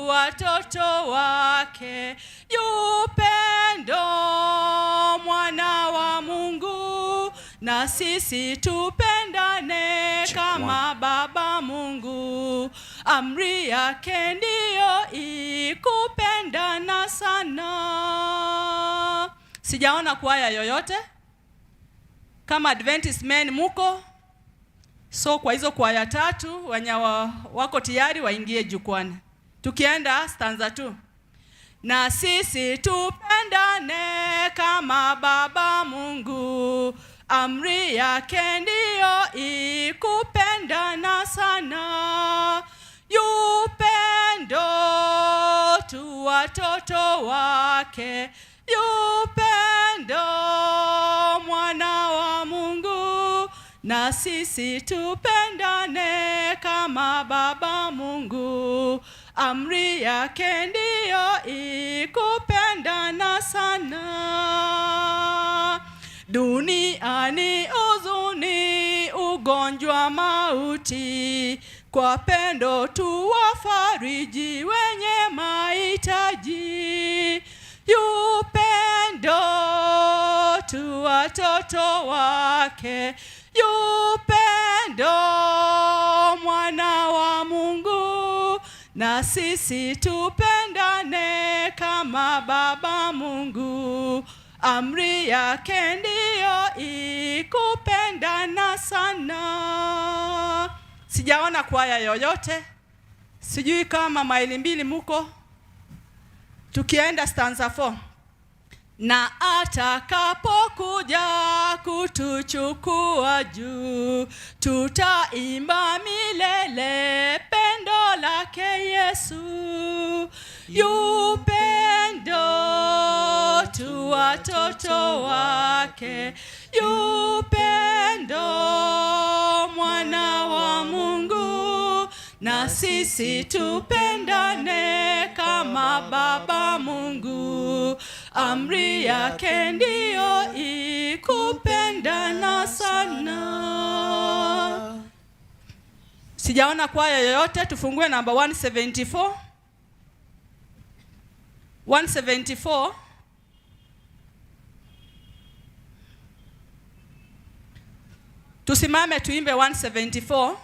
tu watoto wake. Yupendo mwana wa Mungu, na sisi tupendane kama Baba Mungu. Amri yake ndiyo ikupendana sana. Sijaona kwaya yoyote. Kama Adventist men muko, so kwa hizo kwaya tatu wenye wako tayari waingie jukwani. Tukienda stanza 2. Na sisi tupendane kama Baba Mungu, amri yake ndiyo ikupendana sana. Yupendo tu watoto wake. Yupendo mwana wa Mungu, na sisi tupendane kama Baba Mungu, amri yake ndiyo ikupendana sana. Duniani huzuni, ugonjwa, mauti, kwa pendo tu wafariji wenye mahitaji. Yupendo tu watoto wake. Yupendo mwana wa Mungu, na sisi tupendane kama Baba Mungu, amri yake ndiyo ikupendana sana. Sijaona kwaya yoyote. Sijui kama maili mbili muko. Tukienda stanza 4. Na atakapokuja kutuchukua juu, tutaimba milele pendo lake Yesu. Yupendo tu watoto wake. Yupendo mwana wa Mungu, na sisi tupendane kama Baba Mungu, amri yake ndiyo ikupendana sana. Sijaona kwaya yoyote. Tufungue namba 174. 174. Tusimame tuimbe 174.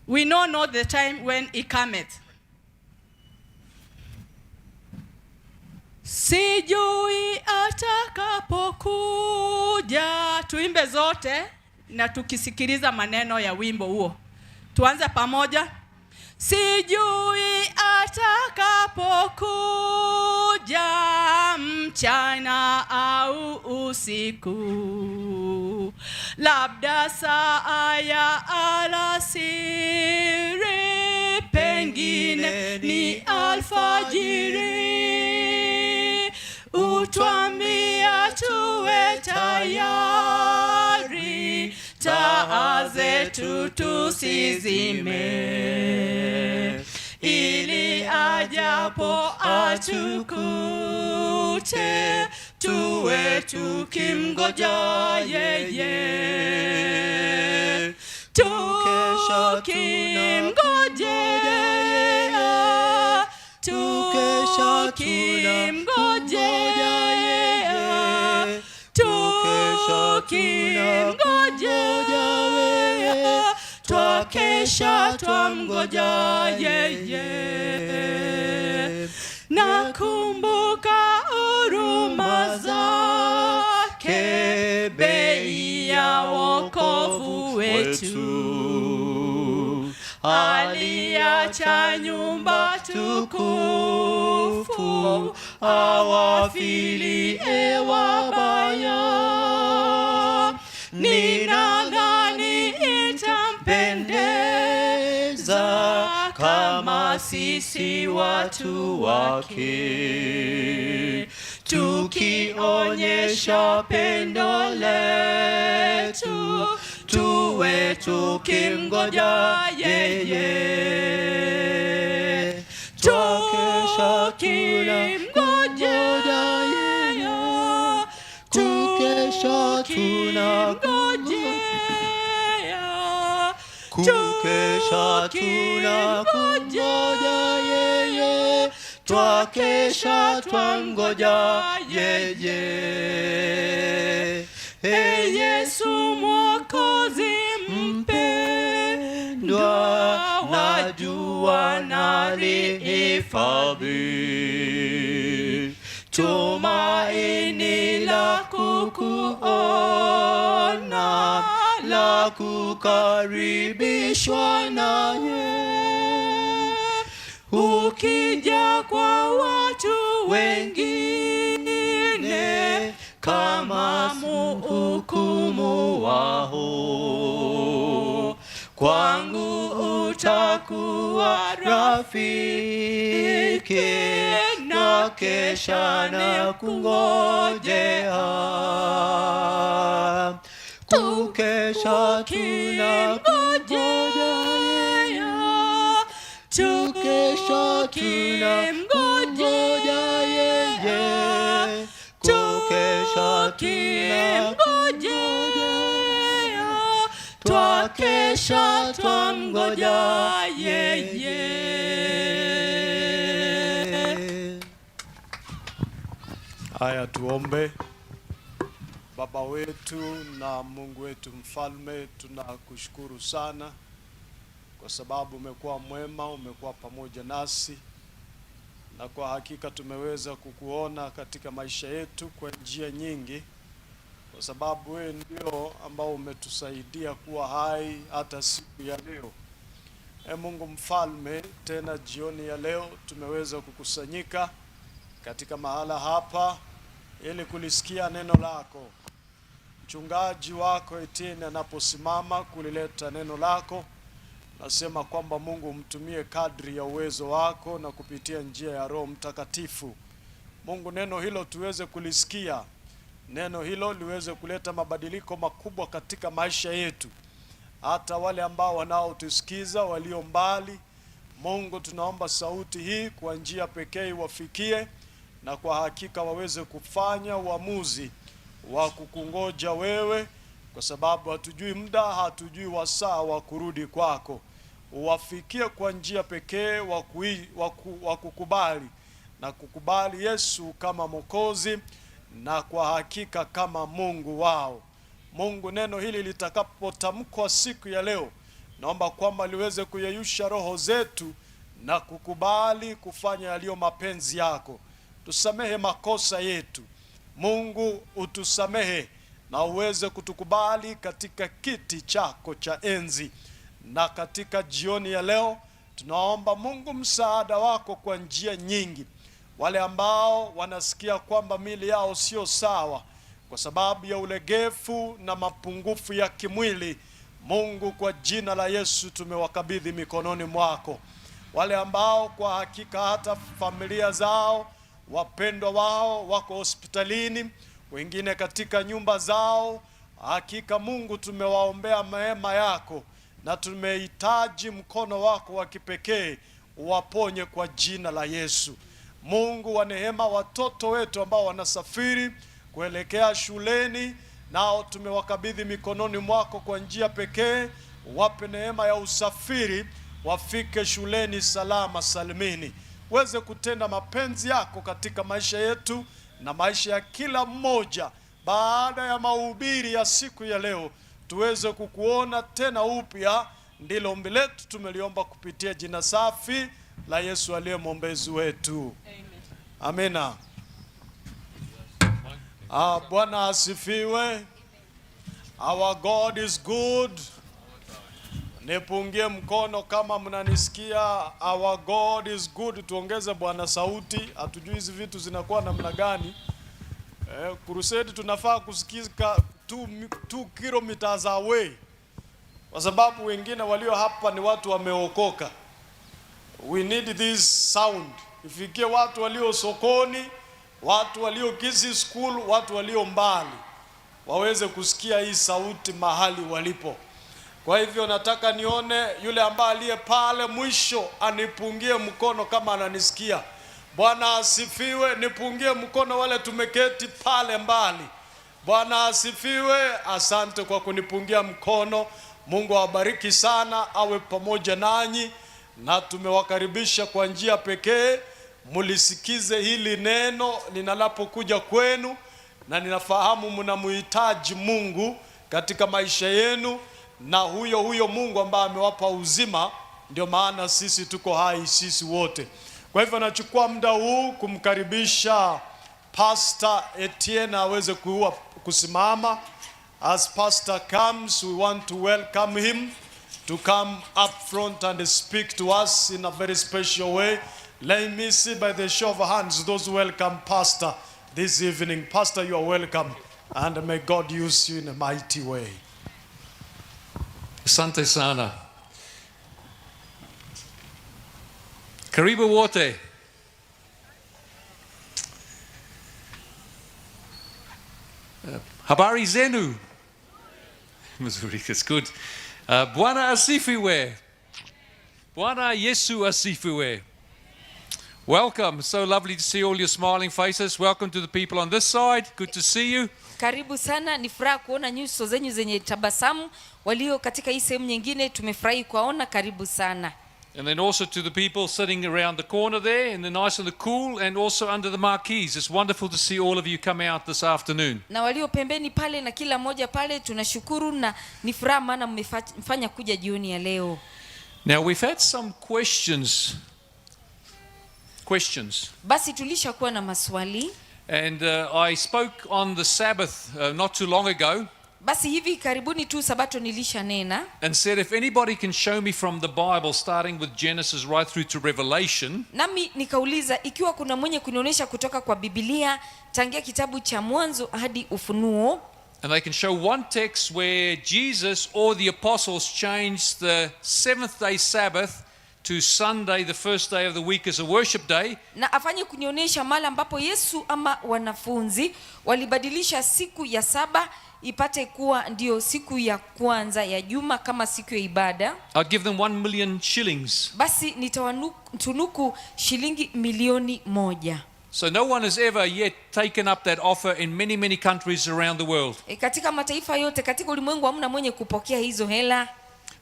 We know not the time when he cometh. Sijui atakapokuja. Tuimbe zote na tukisikiliza maneno ya wimbo huo. Tuanze pamoja. Sijui atakapokuja, mchana au usiku, labda saa ya alasiri, pengine ni alfajiri. Utwambia tuwe tayari, taa zetu tusizime, ili ajapo atukute, tuwe tukimgoja yeye. Tukimngojea, tukimngojea, tukimngojea, twakesha twamngoja yeye. Nakumbuka huruma zake, bei ya wokovu wetu. Aliacha nyumba tukufu, awafilie wabaya. Ni nani itampendeza kama sisi watu wake, tukionyesha pendo letu, tuwe tukimngoja yeye. Tukimngoja yeye, tukimngojea, twakesha tunakungoja yeye, twakesha twangoja yeye. Ee Yesu Mwokozi mpendwa, najua nalihifadhi tumaini la kukuona, la kukaribishwa naye. Ukija kwa watu wengine kama mhukumu wao, kwangu utakuwa rafiki, na kesha na kungojea. Tukesha tunakungojea, tukesha tunakungojea yeye, tukesha tunakungojea, twakesha twamngoja yeye. Haya, tuombe. Baba wetu na Mungu wetu mfalme, tunakushukuru sana kwa sababu umekuwa mwema, umekuwa pamoja nasi, na kwa hakika tumeweza kukuona katika maisha yetu kwa njia nyingi, kwa sababu wewe ndio ambao umetusaidia kuwa hai hata siku ya leo. Mungu mfalme, tena jioni ya leo tumeweza kukusanyika katika mahala hapa ili kulisikia neno lako. Mchungaji wako Etienne anaposimama kulileta neno lako, nasema kwamba Mungu mtumie kadri ya uwezo wako na kupitia njia ya Roho Mtakatifu. Mungu, neno hilo tuweze kulisikia, neno hilo liweze kuleta mabadiliko makubwa katika maisha yetu, hata wale ambao wanaotusikiza walio mbali. Mungu, tunaomba sauti hii kwa njia pekee wafikie, na kwa hakika waweze kufanya uamuzi wa kukungoja wewe, kwa sababu hatujui muda, hatujui wasaa wa kurudi kwako. Uwafikie kwa njia pekee wa kukubali na kukubali Yesu kama Mwokozi na kwa hakika kama Mungu wao. Mungu, neno hili litakapotamkwa siku ya leo, naomba kwamba liweze kuyeyusha roho zetu na kukubali kufanya yaliyo mapenzi yako. Tusamehe makosa yetu Mungu, utusamehe na uweze kutukubali katika kiti chako cha enzi. Na katika jioni ya leo tunaomba Mungu msaada wako kwa njia nyingi. Wale ambao wanasikia kwamba mili yao sio sawa kwa sababu ya ulegevu na mapungufu ya kimwili, Mungu, kwa jina la Yesu tumewakabidhi mikononi mwako. Wale ambao kwa hakika hata familia zao, wapendwa wao wako hospitalini, wengine katika nyumba zao, hakika Mungu tumewaombea mema yako na tumehitaji mkono wako wa kipekee uwaponye kwa jina la Yesu. Mungu wa neema, watoto wetu ambao wanasafiri kuelekea shuleni, nao tumewakabidhi mikononi mwako kwa njia pekee. Wape neema ya usafiri, wafike shuleni salama salimini. Weze kutenda mapenzi yako katika maisha yetu na maisha ya kila mmoja. Baada ya mahubiri ya siku ya leo, tuweze kukuona tena upya. Ndilo ombi letu tumeliomba kupitia jina safi la Yesu aliye mwombezi wetu. Amen. Amina. Bwana asifiwe. Our God is good. Nipungie mkono kama mnanisikia. Our God is good. Tuongeze Bwana sauti. Hatujui hizi vitu zinakuwa namna gani. Crusade tunafaa kusikika 2 kilometers away, kwa sababu wengine walio hapa ni watu wameokoka. We need this sound ifikie watu walio sokoni, watu walio Kisii School, watu walio mbali waweze kusikia hii sauti mahali walipo. Kwa hivyo nataka nione yule ambaye aliye pale mwisho anipungie mkono kama ananisikia. Bwana asifiwe. Nipungie mkono wale tumeketi pale mbali. Bwana asifiwe. Asante kwa kunipungia mkono. Mungu awabariki sana, awe pamoja nanyi, na tumewakaribisha kwa njia pekee mulisikize hili neno linalapokuja kwenu, na ninafahamu mnamhitaji Mungu katika maisha yenu, na huyo Mungu ambaye amewapa uzima, ndio maana sisi tuko hai sisi wote. Kwa hivyo nachukua muda huu kumkaribisha Pastor Etienne aweze kusimama. As Pastor comes, we want to welcome him to come up front and speak to us in a very special way. Let me see by the show of hands those who welcome Pastor this evening. Pastor, you are welcome, and may God use you in a mighty way. Asante sana. Karibu wote. Habari zenu. Mzuri, that's good. Bwana asifiwe. Bwana Yesu asifiwe. Welcome. So lovely to see all your smiling faces. Welcome to the people on this side. Good to see you. Karibu sana, ni furaha kuona nyuso zenyu zenye tabasamu. Walio katika hii sehemu nyingine tumefurahi kuwaona, karibu sana. And then also to the people sitting around the corner there in the nice and the cool, and also under the marquees. It's wonderful to see all of you come out this afternoon. Na walio pembeni pale na kila moja pale, tunashukuru na ni furaha maana mmefanya kuja jioni ya leo. Now we've had some questions. Basi tulishakuwa na maswali. And I spoke on the Sabbath not too long ago. Basi hivi karibuni tu Sabato nilishanena And said if anybody can show me from the Bible starting with Genesis right through to Revelation. Nami nikauliza ikiwa kuna mwenye kunionyesha kutoka kwa Biblia tangia kitabu cha Mwanzo hadi Ufunuo. And they can show one text where Jesus or the apostles changed the seventh day Sabbath to Sunday, the first day of the week, as a worship day. Na afanye kunionyesha mahali ambapo Yesu ama wanafunzi walibadilisha siku ya saba ipate kuwa ndio siku ya kwanza ya juma kama siku ya ibada. I'll give them 1 million shillings. Basi nitawatunuku shilingi milioni 1. So no one has ever yet taken up that offer in many countries around the world. Katika mataifa yote katika ulimwengu hamna mwenye kupokea hizo hela.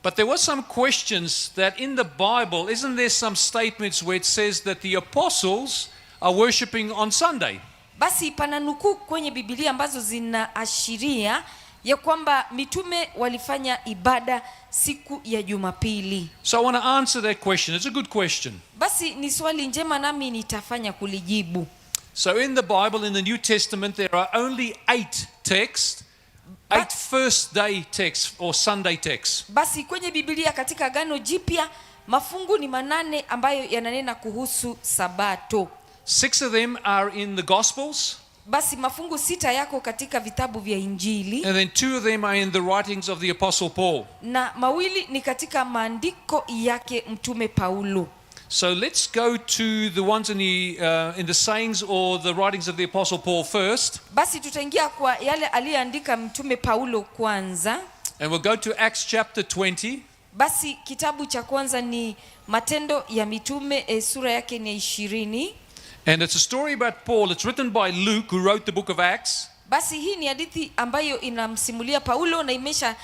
But there were some questions that in the Bible, isn't there some statements where it says that the apostles are worshiping on Sunday? Basi pana nukuu kwenye Biblia ambazo zinaashiria ya kwamba mitume walifanya ibada siku ya Jumapili. So I want to answer that question. It's a good question. Basi ni swali njema nami nitafanya kulijibu. So in the Bible, in the New Testament, there are only 8 texts, 8 first day texts or Sunday texts. Basi kwenye Biblia katika Agano Jipya mafungu ni 8 ambayo yananena kuhusu Sabato. 6 of them are in the Gospels. Basi mafungu 6 yako katika vitabu vya Injili. And then 2 of them are in the writings of the Apostle Paul. Na mawili ni katika maandiko yake mtume Paulo. So let's go to the ones in the sayings or the writings of the Apostle Paul first. Basi tutaingia kwa yale aliyoandika mtume Paulo kwanza. And we'll go to Acts chapter 20. Basi kitabu cha kwanza ni Matendo ya Mitume sura yake ni 20. And it's a story about Paul. It's written by Luke, who wrote the book of Acts. Basi hii ni hadithi ambayo inamsimulia Paulo na imesha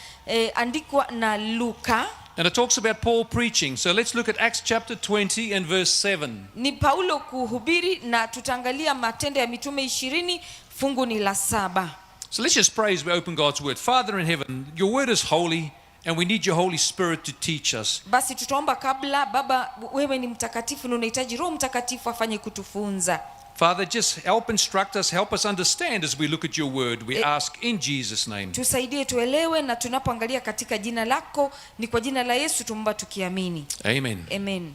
andikwa na Luka. And it talks about Paul preaching. So let's look at Acts chapter 20 and verse 7. Ni Paulo kuhubiri na tutaangalia Matendo ya Mitume 20 fungu ni la 7. So let's just pray as we open God's word. Father in heaven, your word is holy and we need your Holy Spirit to teach us. Basi tutaomba kabla. Baba, wewe ni mtakatifu na unahitaji Roho Mtakatifu afanye kutufunza. Father, just help instruct us, help us understand as we look at your word. We ask in Jesus' name. Tusaidie tuelewe na tunapoangalia katika jina lako, ni kwa jina la Yesu tuomba tukiamini. Amen. Amen.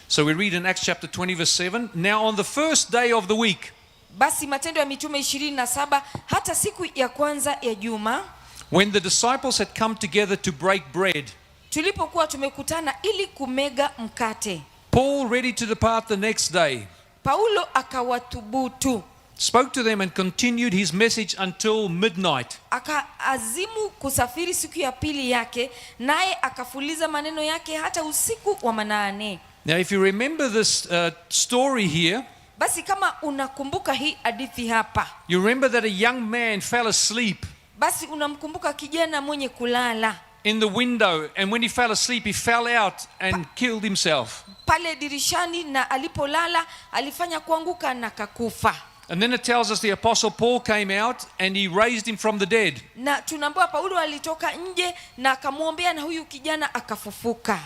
So we read in Acts chapter 20 verse 7. Now on the first day of the week. Basi Matendo ya Mitume 27 hata siku ya kwanza ya juma. When the disciples had come together to break bread. Tulipokuwa tumekutana ili kumega mkate. Paul ready to depart the next day. Paulo akawathubutu. Spoke to them and continued his message until midnight. Akaazimu kusafiri siku ya pili yake, naye akafuliza maneno yake hata usiku wa 8. Now if you remember this story here. Basi kama unakumbuka hii hadithi hapa. You remember that a young man fell asleep. Basi unamkumbuka kijana mwenye kulala. in the window, and when he fell asleep, he fell out and killed himself. pale dirishani, na alipolala alifanya kuanguka na kakufa. And then it tells us the Apostle Paul came out and he raised him from the dead. Na tunaambiwa Paulo alitoka nje na akamwombea na huyu kijana akafufuka.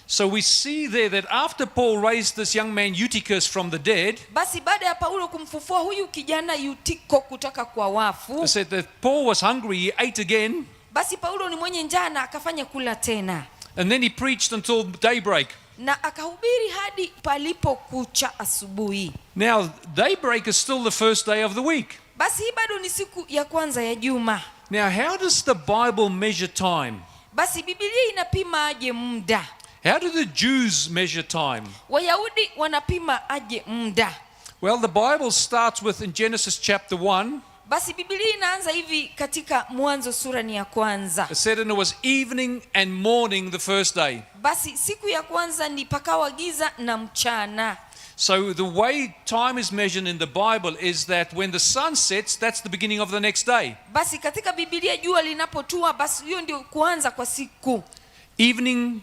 So we see there that after Paul raised this young man Eutychus from the dead, Basi baada ya Paulo kumfufua huyu kijana Yutiko kutoka kwa wafu, it said that Paul was hungry, he ate again, basi Paulo ni mwenye njaa na akafanya kula tena, and then he preached until daybreak. na akahubiri hadi palipokucha asubuhi. Now, daybreak is still the first day of the week. Basi hii bado ni siku ya kwanza ya juma. Now, how does the Bible measure time? Basi Biblia inapima aje muda? How do the Jews measure time? Wayahudi wanapima aje muda? Well, the Bible starts with in Genesis chapter 1. Basi Biblia inaanza hivi katika Mwanzo sura ni ya kwanza. It said, and it was evening and morning the first day. Basi siku ya kwanza ni pakawa giza na mchana. So the way time is measured in the Bible is that when the sun sets, that's the beginning of the next day. Basi katika Biblia jua linapotua, basi hiyo ndio kuanza kwa siku. Evening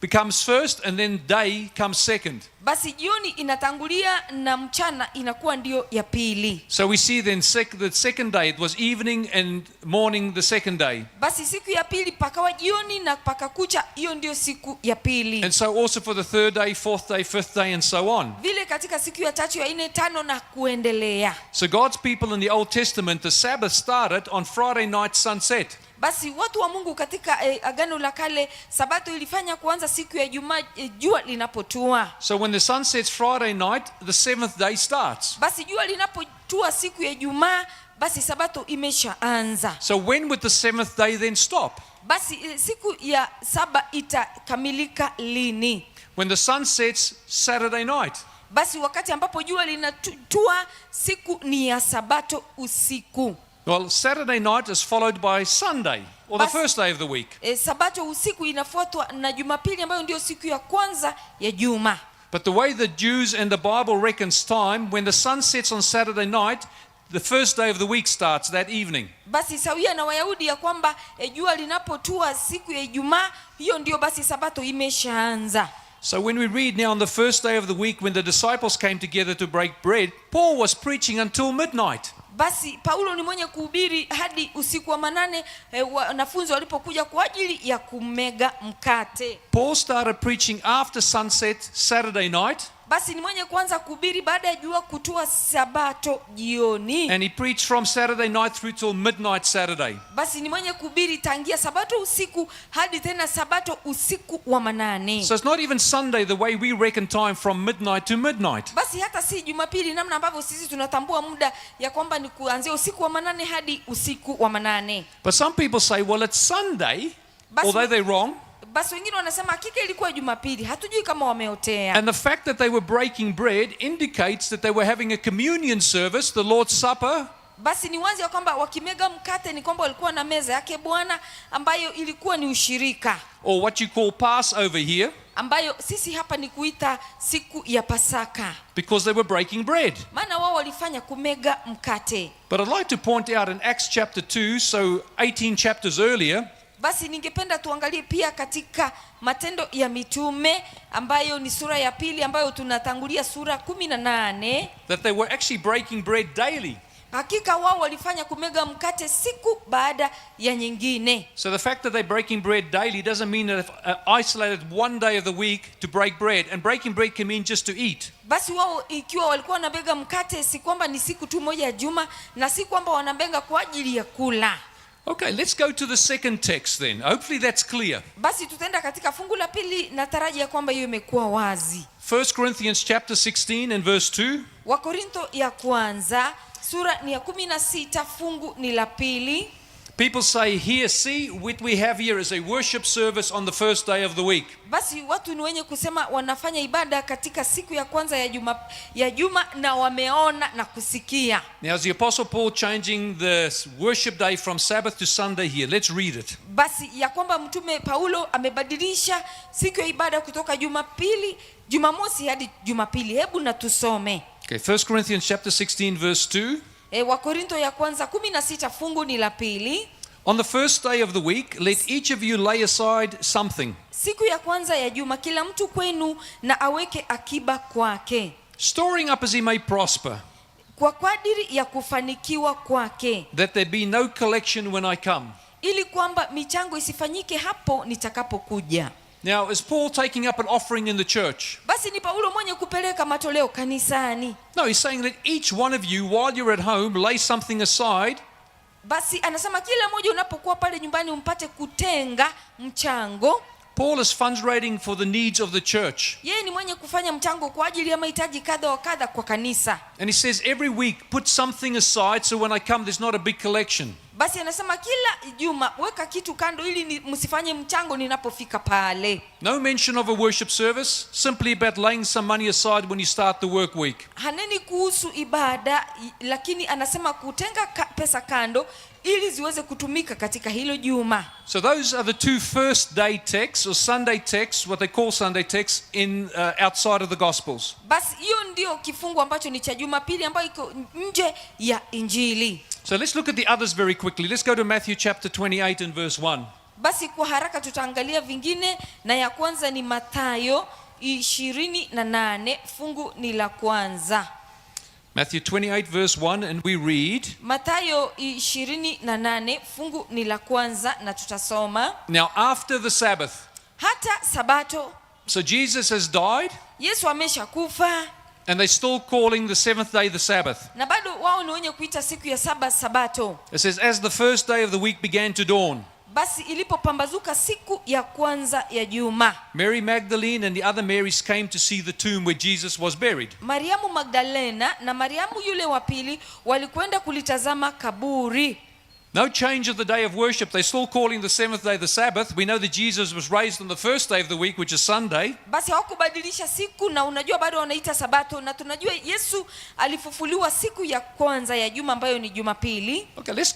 becomes first and then day comes second. Basi jioni inatangulia na mchana inakuwa ndio ya pili. So we see then the second day, it was evening and morning the second day. Basi siku ya pili pakawa jioni na pakakucha, hiyo ndio siku ya pili. And so also for the third day, fourth day, fifth day, and so on. Vile katika siku ya tatu, ya nne, tano na kuendelea. So God's people in the Old Testament, the Sabbath started on Friday night sunset. Basi watu wa Mungu katika Agano la Kale, Sabato ilifanya kuanza siku ya Ijumaa jua linapotua. So when the sun sets Friday night, the seventh day starts. Basi jua linapotua siku ya Ijumaa, basi Sabato imeshaanza. So when would the seventh day then stop? Basi siku ya saba itakamilika lini? When the sun sets Saturday night. Basi wakati ambapo jua linatua, siku ni ya Sabato usiku. Well, Saturday night is followed by Sunday, or the first day of the week. Sabato usiku inafuatwa na Jumapili ambayo ndio siku ya kwanza ya juma. But the way the Jews and the Bible reckons time, when the sun sets on Saturday night, the first day of the week starts that evening. Basi sawia na Wayahudi ya kwamba jua linapotua siku ya Ijumaa, hiyo ndio basi Sabato imeshaanza. So when we read now on the first day of the week when the disciples came together to break bread, Paul was preaching until midnight. Basi Paulo ni mwenye kuhubiri hadi usiku wa manane, wanafunzi walipokuja kwa ajili ya kumega mkate. Paul started preaching after sunset Saturday night. Basi ni mwenye kuanza kuhubiri baada ya jua kutua Sabato jioni. And he preached from Saturday night through till midnight Saturday. Basi ni mwenye kuhubiri tangia Sabato usiku hadi tena Sabato usiku wa manane. So it's not even Sunday the way we reckon time from midnight to midnight. Basi hata si Jumapili namna ambavyo sisi tunatambua muda ya kwamba ni kuanzia usiku wa manane hadi usiku wa manane. But some people say, well, it's Sunday, although they're wrong. Basi wengine wanasema hakika ilikuwa Jumapili, hatujui kama wameotea. And the fact that they were breaking bread indicates that they were having a communion service, the Lord's Supper. Basi ni wazi ya kwamba wakimega mkate ni kwamba walikuwa na meza yake Bwana ambayo ilikuwa ni ushirika. Or what you call Passover here. Ambayo sisi hapa ni kuita siku ya Pasaka. Because they were breaking bread. Maana wao walifanya kumega mkate. But I'd like to point out in Acts chapter 2, so 18 chapters earlier. Basi ningependa tuangalie pia katika Matendo ya Mitume ambayo ni sura ya pili ambayo tunatangulia sura 18. That they were actually breaking bread daily. Hakika wao walifanya kumega mkate siku baada ya nyingine. So the fact that they're breaking bread daily doesn't mean that they've isolated one day of the week to break bread. And breaking bread can mean just to eat. Basi wao ikiwa walikuwa wanabega mkate si kwamba ni siku tu moja ya juma na si kwamba wanabega kwa ajili ya kula. Okay, let's go to the second text then. Hopefully that's clear. Basi tutaenda katika fungu la pili na taraji ya kwamba hiyo imekuwa wazi. 1 Corinthians chapter 16 and verse 2. Wakorintho ya kwanza sura ni ya 16 fungu ni la pili. People say here, see, what we have here is a worship service on the first day of the week. Basi watu ni wenye kusema wanafanya ibada katika siku ya kwanza ya juma na wameona na kusikia. Now is the Apostle Paul changing the worship day from Sabbath to Sunday here? Let's read it. Basi ya kwamba mtume Paulo amebadilisha siku ya ibada kutoka Jumamosi hadi Jumapili. Hebu na tusome. Okay, 1 Corinthians chapter 16 verse 2. Wakorintho ya kwanza 16 fungu ni la pili. On the first day of the week, let each of you lay aside something, Siku ya kwanza ya juma kila mtu kwenu na aweke akiba kwake, storing up as he may prosper, kwa kadiri ya kufanikiwa kwake, that there be no collection when I come. ili kwamba michango isifanyike hapo nitakapokuja. Now, is Paul taking up an offering in the church? Basi ni Paulo mwenye kupeleka matoleo kanisani? No, he's saying that each one of you, while you're at home, lay something aside Basi anasema kila mmoja unapokuwa pale nyumbani umpate kutenga mchango. Paul is fundraising for the needs of the church. Yeye ni mwenye kufanya mchango kwa ajili ya mahitaji kadha wa kadha kwa kanisa. And he says every week put something aside so when I come there's not a big collection. Basi anasema kila juma weka kitu kando ili msifanye mchango ninapofika pale. No mention of a worship service, simply about laying some money aside when you start the work week. Haneni kuhusu ibada, lakini anasema kutenga pesa kando ili ziweze kutumika katika hilo juma. So those are the two first day texts or Sunday texts, what they call Sunday texts in outside of the Gospels. Basi hiyo ndio kifungu ambacho ni cha Jumapili ambayo iko nje ya Injili. So let's look at the others very quickly. Let's go to Matthew chapter 28 and verse 1. Basi kwa haraka tutaangalia vingine, na ya kwanza ni Mathayo 28 fungu ni la kwanza. Matthew 28 verse 1, and we read, Mathayo 28 fungu ni la kwanza, na tutasoma. now after the Sabbath. Hata Sabato, So Jesus has died Yesu ameshakufa, and they're still calling the seventh day the Sabbath. na bado wao ni wenye kuita siku ya saba Sabato. It says, as the first day of the week began to dawn, Basi ilipopambazuka siku ya kwanza ya juma, Mary Magdalene and the other Marys came to see the tomb where Jesus was buried. Mariamu Magdalena na Mariamu yule wa pili walikwenda kulitazama kaburi. No change of the day of worship. They're still calling the seventh day the Sabbath. We know that Jesus was raised on the first day of the week, which is Sunday. Basi hawakubadilisha siku, na unajua bado wanaita Sabato, na tunajua Yesu alifufuliwa siku ya kwanza ya juma ambayo ni Jumapili. Okay, let's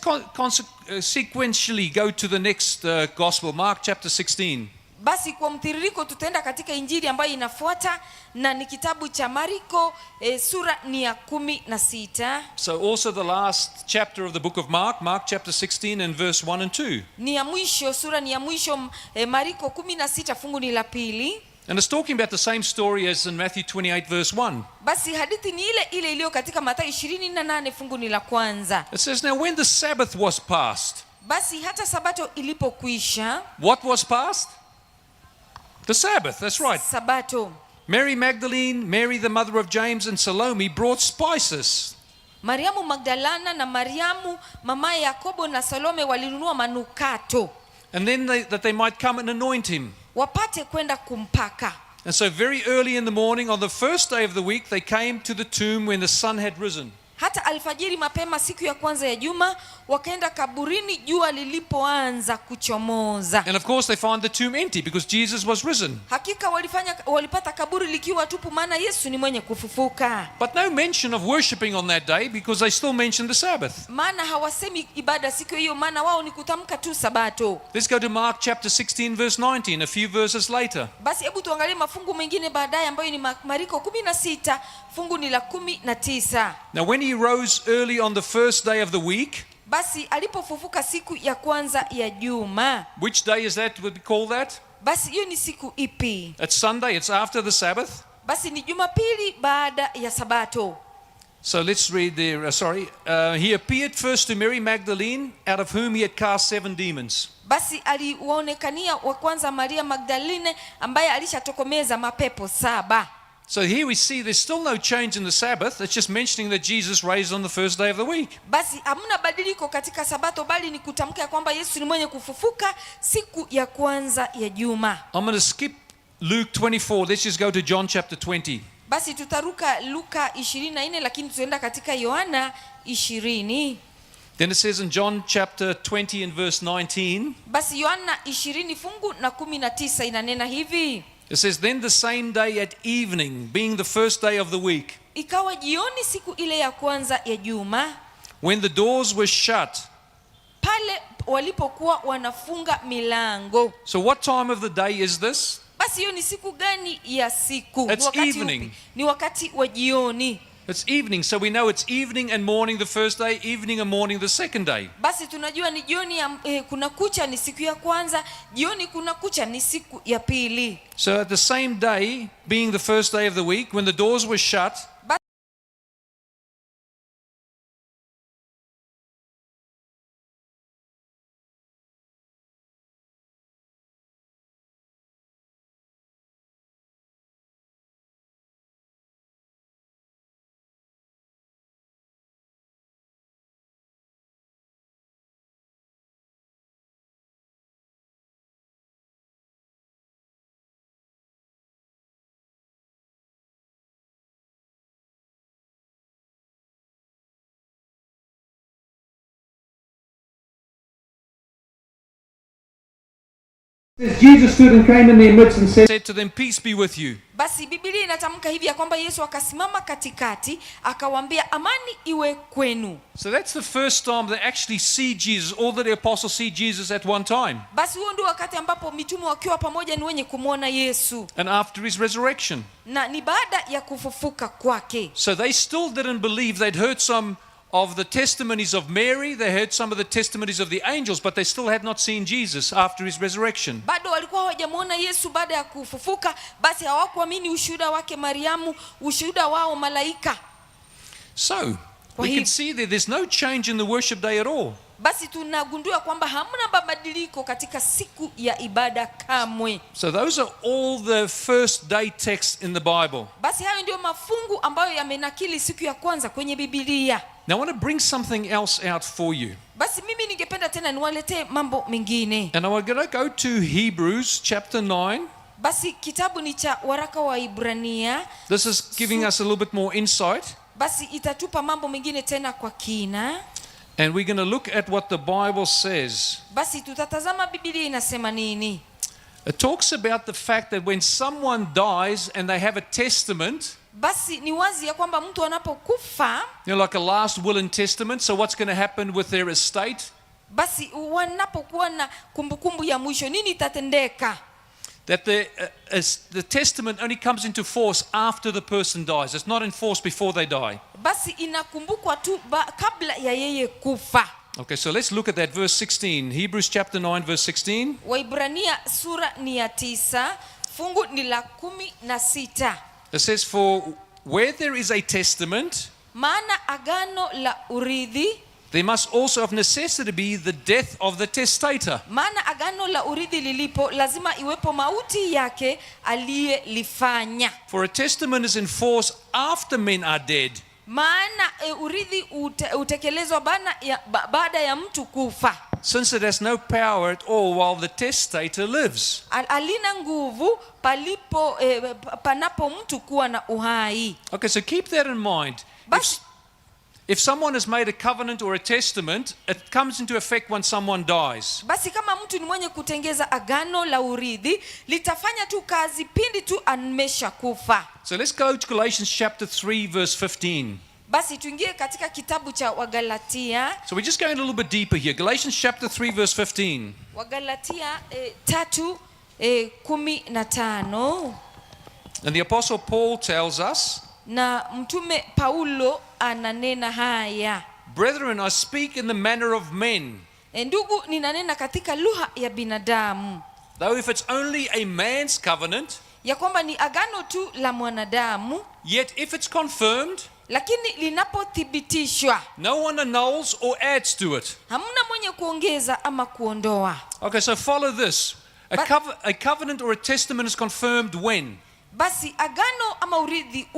sequentially go to the next gospel, Mark chapter 16. Basi kwa mtiririko tutaenda katika Injili ambayo inafuata, na ni kitabu cha Marko sura ni ya 16. So also the last chapter of the book of Mark, Mark chapter 16 and verse 1 and 2. Ni ya mwisho, sura ni ya mwisho, Marko 16 fungu ni la pili. And it's talking about the same story as in Matthew 28 verse 1. Basi hadithi ni ile ile iliyo katika Mathayo 28 fungu ni la kwanza. It says, now when the Sabbath was past. Basi hata Sabato ilipokwisha. What was past? The Sabbath, that's right. Sabato. Mary Magdalene, Mary the mother of James, and Salome brought spices. Mariamu Magdalena na Mariamu mama ya Yakobo na Salome walinunua manukato, And then that they might come and anoint him. wapate kwenda kumpaka. And so very early in the morning on the first day of the week, they came to the tomb when the sun had risen. Hata alfajiri mapema siku ya kwanza ya juma wakaenda kaburini jua lilipoanza kuchomoza. And of course they find the tomb empty because Jesus was risen. Hakika walipata kaburi likiwa tupu, maana Yesu ni mwenye kufufuka. But no mention of worshipping on that day because they still mention the Sabbath. Maana hawasemi ibada siku hiyo, maana wao ni kutamka tu Sabato. Let's go to Mark chapter 16 verse 19, a few verses later. Basi hebu tuangalie mafungu mengine baadaye ambayo ni Marko 16 fungu ni la 19. Now when he rose early on the first day of the week. Basi alipofufuka siku ya kwanza ya juma. Which day is that? Would we call that? Basi hiyo ni siku ipi? It's Sunday, it's after the Sabbath. Basi ni Jumapili baada ya Sabato. So let's read there. He appeared first to Mary Magdalene, out of whom he had cast 7 demons. Basi aliwaonekania wa kwanza Maria Magdalene ambaye alishatokomeza mapepo 7. So here we see there's still no change in the Sabbath. It's just mentioning that Jesus raised on the first day of the week. Basi hamna badiliko katika Sabato, bali ni kutamka kwamba Yesu ni mwenye kufufuka siku ya kwanza ya juma. I'm going to skip Luke 24. Let's just go to John chapter 20. Basi tutaruka Luka 24, lakini tuenda katika Yohana 20. Then it says in John chapter 20 and verse 19. Basi Yohana 20 fungu na 19 inanena hivi. It says, then the same day at evening, being the first day of the week. Ikawa jioni siku ile ya kwanza ya juma. When the doors were shut. Pale walipokuwa wanafunga milango. So what time of the day is this? Basi hiyo ni siku gani ya siku? It's evening. Ni wakati wa jioni. It's evening, so we know it's evening and morning the first day, evening and morning the second day. Basi tunajua ni jioni kuna kucha ni siku ya kwanza, jioni kuna kucha ni siku ya pili. So at the same day, being the first day of the week, when the doors were shut, Jesus stood and came in their midst and said, said to them, "Peace be with you." Basi Biblia inatamka hivi ya kwamba Yesu akasimama katikati akawaambia amani iwe kwenu. So that's the first time they actually see Jesus, all the apostles see Jesus at one time. Basi huo ndio wakati ambapo mitume wakiwa pamoja ni wenye kumwona Yesu. And after his resurrection. Na ni baada ya kufufuka kwake. So they still didn't believe. They'd heard some of the testimonies of Mary, they heard some of the testimonies of the angels, but they still had not seen Jesus after his resurrection. Bado walikuwa hawajamuona Yesu baada ya kufufuka, basi hawakuamini ushuhuda wake Mariamu, ushuhuda wao malaika. So, we can see there's no change in the worship day at all. Basi tunagundua kwamba hamna mabadiliko katika siku ya ibada kamwe. So those are all the first day texts in the Bible. Basi hayo ndio mafungu ambayo yamenakili siku ya kwanza kwenye Biblia. Now I want to bring something else out for you. Basi mimi ningependa tena niwaletee mambo mengine. And I'm going to go to Hebrews chapter 9. Basi kitabu ni cha waraka wa Ibrania. This is giving us a little bit more insight. Basi itatupa mambo mengine tena kwa kina. And we're going to look at what the Bible says. Basi tutatazama Biblia inasema nini. It talks about the fact that when someone dies and they have a testament, basi ni wazi ya kwamba mtu anapokufa, like a last will and testament, so what's going to happen with their estate? Basi wanapokuwa na kumbukumbu ya mwisho, nini itatendeka? That the testament only comes into force after the person dies. It's not enforced before they die. Basi inakumbukwa tu kabla ya yeye kufa. Okay, so let's look at that verse 16. Hebrews chapter 9 verse 16. Waibrania sura ni ya 9, fungu ni la 16. It says, "For where there is a testament, maana agano la urithi, there must also of necessity be the death of the testator." Maana agano la urithi lilipo, lazima iwepo mauti yake aliyelifanya. For a testament is in force after men are dead. Maana urithi utekelezwa baada ya mtu kufa. Since it has no power at all while the testator lives. Alina nguvu panapo mtu kuwa na uhai. Okay, so keep that in mind. If someone has made a covenant or a testament, it comes into effect when someone dies. Basi kama mtu ni mwenye kutengeza agano la urithi, litafanya tu kazi pindi tu amesha kufa. So let's go to Galatians chapter 3 verse 15. Basi tuingie katika kitabu cha Wagalatia. So we're just going a little bit deeper here. Galatians chapter 3 verse 15. Wagalatia 3:15. And the apostle Paul tells us, na mtume Paulo ananena haya, "Brethren, I speak in the manner of men." Ndugu, ninanena katika lugha ya binadamu. Though if it's only a man's covenant, ya kwamba ni agano tu la mwanadamu, yet if it's confirmed, lakini linapothibitishwa, no one annuls or adds to it. hamna mwenye kuongeza ama kuondoa. Okay, so follow this. A covenant or a testament is confirmed when? Basi agano ama urithi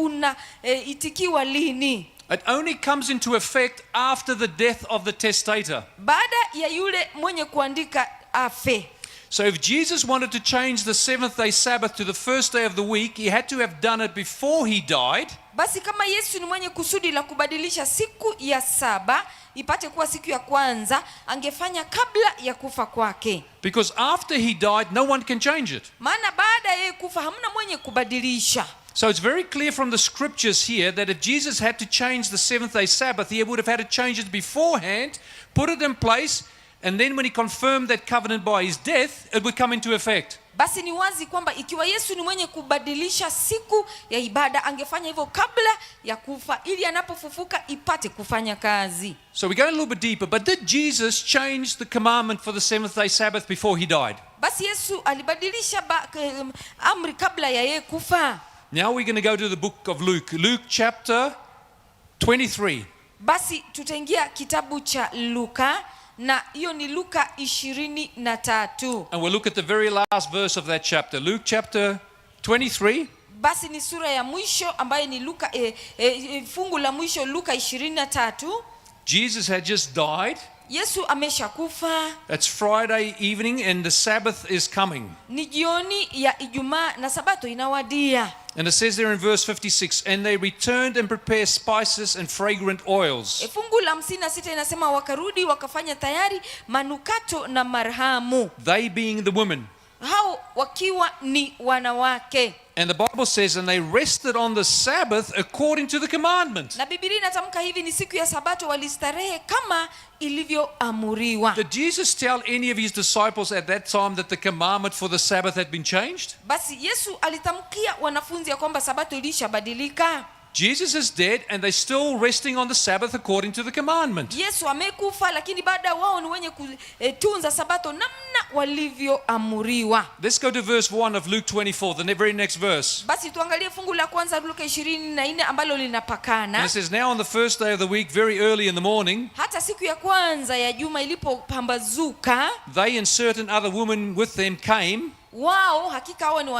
itikiwa lini? It only comes into effect after the death of the testator. Baada ya yule mwenye kuandika afe. So if Jesus wanted to change the seventh day Sabbath to the first day of the week, he had to have done it before he died. Basi kama Yesu ni mwenye kusudi la kubadilisha siku ya saba ipate kuwa siku ya kwanza, angefanya kabla ya kufa kwake. Because after he died, no one can change it. Maana baada ya yeye kufa hamna mwenye kubadilisha. So it's very clear from the scriptures here that if Jesus had to change the seventh day Sabbath, he would have had to change it beforehand, put it in place, And then when he confirmed that covenant by his death, it would come into effect. Basi ni wazi kwamba ikiwa Yesu ni mwenye kubadilisha siku ya ibada, angefanya hivyo kabla ya kufa ili anapofufuka ipate kufanya kazi. So we go a little bit deeper. But did Jesus change the commandment for the seventh-day Sabbath before he died? Basi Yesu alibadilisha amri kabla ya yeye kufa. Now we're going to go to the book of Luke. Luke chapter 23. Basi tutaingia kitabu cha Luka, na hiyo ni Luka 23. And we'll look at the very last verse of that chapter. Luke chapter 23. Basi ni sura ya mwisho ambayo ni Luka fungu la mwisho Luka 23. Jesus had just died. Yesu ameshakufa. It's Friday evening and the Sabbath is coming. Ni jioni ya Ijumaa na Sabato inawadia. And it says there in verse 56, and they returned and prepared spices and fragrant oils. Fungu la 56 inasema wakarudi wakafanya tayari manukato na marhamu. They being the women. Hao wakiwa ni wanawake. And the Bible says, and they rested on the Sabbath according to the commandment. Na Biblia inatamka hivi, ni siku ya Sabato walistarehe kama ilivyoamuriwa. Did Jesus tell any of his disciples at that time that the commandment for the Sabbath had been changed? Basi Yesu alitamkia wanafunzi ya kwamba Sabato ilishabadilika. Jesus is dead and they're still resting on the Sabbath according to the commandment. Yesu amekufa lakini baada wao ni wenye kutunza Sabato namna walivyoamuriwa. Let's go to verse 1 of Luke 24, the very next verse. Basi tuangalie fungu la kwanza Luka 24 ambalo linapakana. And it says, now on the first day of the week, very early in the morning, Hata siku ya kwanza ya juma ilipopambazuka, they and certain other women with them came wao hakika hao ni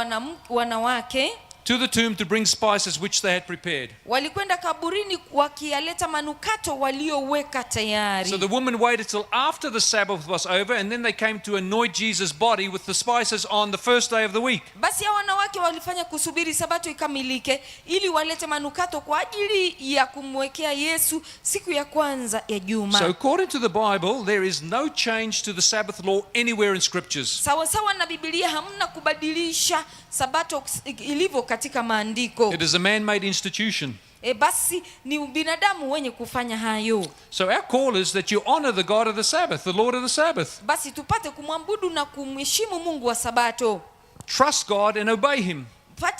wanawake to the tomb to bring spices which they had prepared. walikwenda kaburini wakiyaleta manukato walioweka tayari. So the women waited till after the Sabbath was over, and then they came to anoint Jesus' body with the spices on the first day of the week. Basi hao wanawake walifanya kusubiri Sabato ikamilike ili walete manukato kwa ajili ya kumwekea Yesu siku ya kwanza ya juma. So according to the Bible, there is no change to the Sabbath law anywhere in scriptures. Sawa sawa na Biblia, hamna kubadilisha Sabato ilivyo katika maandiko. It is a man-made institution. Basi ni binadamu wenye kufanya hayo. So our call is that you honor the God of the Sabbath, the Lord of the Sabbath. Basi tupate kumwabudu na kumheshimu Mungu wa Sabato. Trust God and obey him.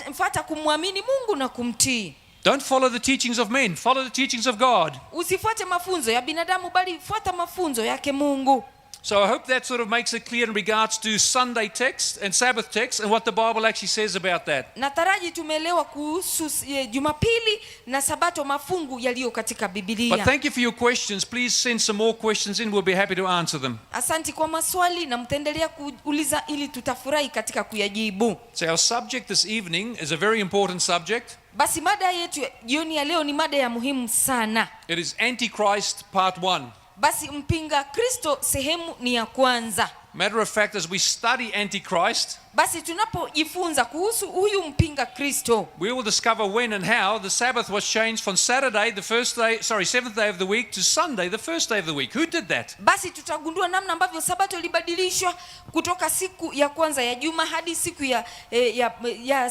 Mfata kumwamini Mungu na kumtii. Don't follow the teachings of men, follow the teachings of God. Usifuate mafunzo ya binadamu bali fuata mafunzo yake Mungu. So I hope that sort of makes it clear in regards to Sunday text and Sabbath text and what the Bible actually says about that. Nataraji tumeelewa kuhusu Jumapili na Sabato mafungu yaliyo katika Biblia. But thank you for your questions. Please send some more questions in. We'll be happy to answer them. Asante kwa maswali na mtaendelea kuuliza ili tutafurahi katika kuyajibu. So our subject this evening is a very important subject. Basi mada yetu jioni ya leo ni mada ya muhimu sana. It is Antichrist part 1. Basi mpinga Kristo sehemu ni ya kwanza. Matter of fact, as we study Antichrist, Basi tunapojifunza kuhusu huyu mpinga Kristo, we will discover when and how the Sabbath was changed from Saturday, seventh day of the week, to Sunday, the first day of the week. Who did that? basi tutagundua namna ambavyo Sabato ilibadilishwa kutoka siku ya kwanza ya juma hadi siku ya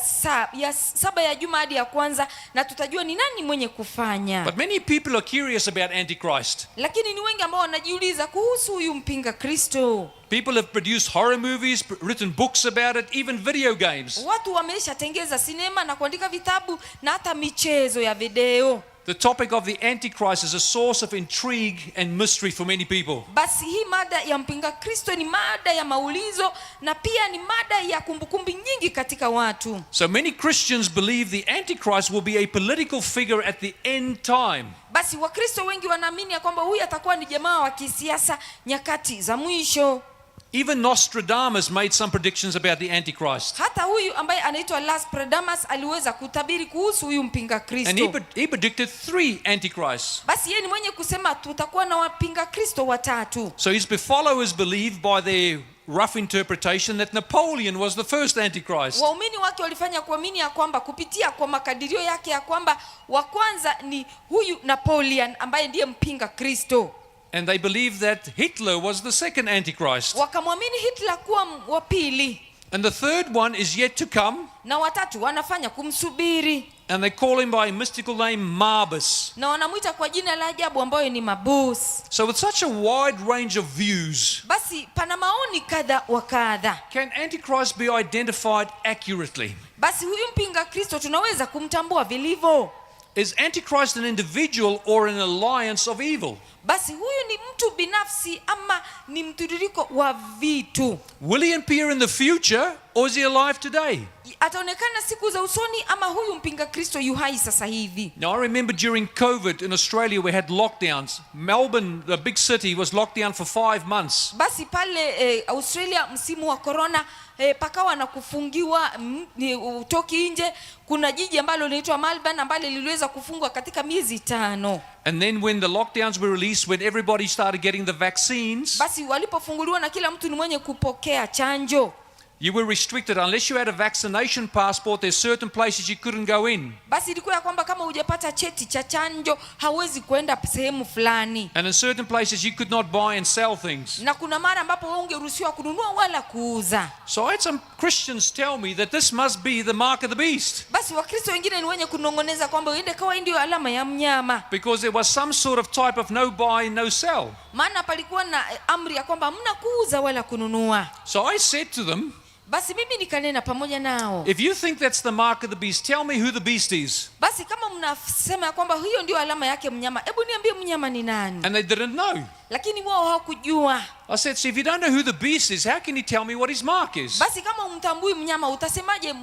saba ya juma hadi ya kwanza, na tutajua ni nani mwenye kufanya. But many people are curious about Antichrist. Lakini ni wengi ambao wanajiuliza kuhusu huyu mpinga Kristo. People have produced horror movies, written books about it, even video games. Watu wameshatengeza sinema na kuandika vitabu na hata michezo ya video. The topic of the Antichrist is a source of intrigue and mystery for many people. Basi hii mada ya mpinga Kristo ni mada ya maulizo na pia ni mada ya kumbukumbu nyingi katika watu. So many Christians believe the Antichrist will be a political figure at the end time. Basi Wakristo wengi wanaamini ya kwamba huyu atakuwa ni jamaa wa kisiasa nyakati za mwisho. Even Nostradamus made some predictions about the Antichrist. Hata huyu ambaye anaitwa Nostradamus aliweza kutabiri kuhusu huyu mpinga Kristo. And he predicted 3 Antichrists. Basi yeye ni mwenye kusema tutakuwa na wapinga Kristo watatu. So his followers believed by their rough interpretation that Napoleon was the first Antichrist. Waumini wake walifanya kuamini ya kwamba kupitia kwa makadirio yake ya kwamba wa kwanza ni huyu Napoleon ambaye ndiye mpinga Kristo. And they believed that Hitler was the second Antichrist. Wakamwamini Hitler kuwa wa pili. And the third one is yet to come, na watatu wanafanya kumsubiri, and they call him by a mystical name Marbus. na wanamwita kwa jina la ajabu ambayo ni Mabus. So with such a wide range of views, Basi pana maoni kadha wa kadha. can Antichrist be identified accurately? Basi huyu mpinga Kristo tunaweza kumtambua vilivyo? Is Antichrist an individual or an alliance of evil? Basi huyu ni mtu binafsi ama ni mtiririko wa vitu? Will he appear in the future or is he alive today? Ataonekana siku za usoni ama huyu mpinga Kristo yu hai sasa hivi? Now I remember during COVID in Australia we had lockdowns. Melbourne, the big city, was locked down for 5 months. Basi pale Australia msimu wa corona pakawa na kufungiwa, utoki nje. Kuna jiji ambalo linaitwa Melbourne ambalo liliweza kufungwa katika miezi 5. And then when the lockdowns were released, when everybody started getting the vaccines, Basi walipofunguliwa na kila mtu ni mwenye kupokea chanjo, you were restricted. Unless you had a vaccination passport, there's certain places you couldn't go in. basi ilikuwa ya kwamba kama hujapata cheti cha chanjo hauwezi kwenda sehemu fulani, And in certain places you could not buy and sell things. na kuna mara ambapo ungeruhusiwa kununua wala kuuza. So I had some Christians tell me that this must be the mark of the beast, Basi Wakristo wengine ni wenye kunongoneza kwamba uende kawa ndio alama ya mnyama, because there was some sort of type of no buy, no sell. maana palikuwa na amri ya kwamba hamna kuuza wala kununua. So I said to them, Basi mimi nikanena pamoja nao, if you think that's the mark of the beast, tell me who the beast is. basi kama mnasema ya kwamba hiyo ndio alama yake mnyama, hebu niambie mnyama ni nani? And they didn't know. Lakini wao hawakujua. I said, so if you don't know who the beast is, how can you tell me what his mark is? Basi kama umtambui mnyama utasemaje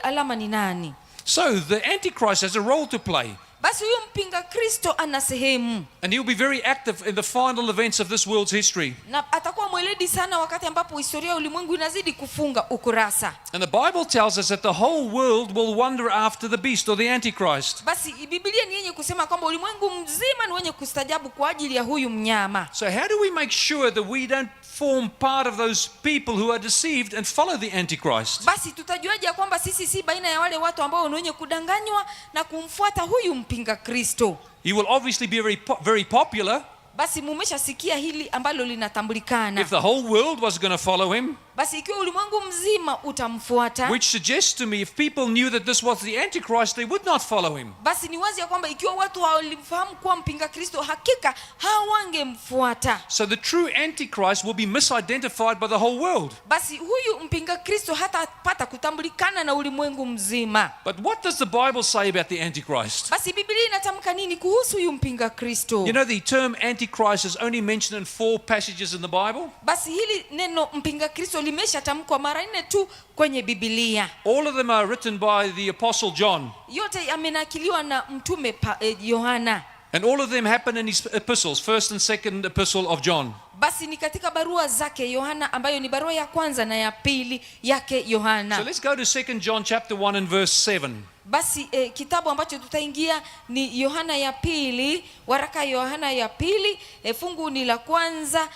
alama ni nani? So the Antichrist has a role to play. Basi huyu mpinga Kristo ana sehemu, And he'll be very active in the final events of this world's history. na atakuwa mweledi sana wakati ambapo historia ya ulimwengu inazidi kufunga ukurasa. And the Bible tells us that the whole world will wander after the beast or the Antichrist. Basi Biblia ni yenye kusema kwamba ulimwengu mzima ni wenye kustajabu kwa ajili ya huyu mnyama. So how do we make sure that we don't form part of those people who are deceived and follow the Antichrist? Basi tutajuaje kwamba sisi si baina ya wale watu ambao ni wenye kudanganywa na kumfuata huyu mpinga Kristo? He will obviously be very popular. Basi mumeshasikia hili ambalo linatambulikana. If the whole world was going to follow him, Basi ikiwa ulimwengu mzima utamfuata, which suggests to me if people knew that this was the Antichrist, they would not follow him. basi ni wazi ya kwamba ikiwa watu walimfahamu kuwa mpinga Kristo, hakika hawangemfuata. So the true Antichrist will be misidentified by the whole world. Basi huyu mpinga Kristo hatapata kutambulikana na ulimwengu mzima. But what does the Bible say about the Antichrist? Basi Biblia inatamka nini kuhusu huyu mpinga Kristo? You know, the term Antichrist is only mentioned in 4 passages in the Bible. Basi hili neno mpinga Kristo limeshatamkwa mara 4 tu kwenye Biblia. All of them are written by the Apostle John. Yote yamenakiliwa na mtume Yohana. And all of them happen in his epistles, 1st and 2nd epistle of John. Basi ni katika barua zake Yohana, ambayo ni barua ya kwanza na ya pili yake Yohana. So let's go to 2nd John chapter 1 and verse 7. Basi kitabu ambacho tutaingia ni Yohana ya pili, waraka Yohana ya pili, fungu ni la kwanza,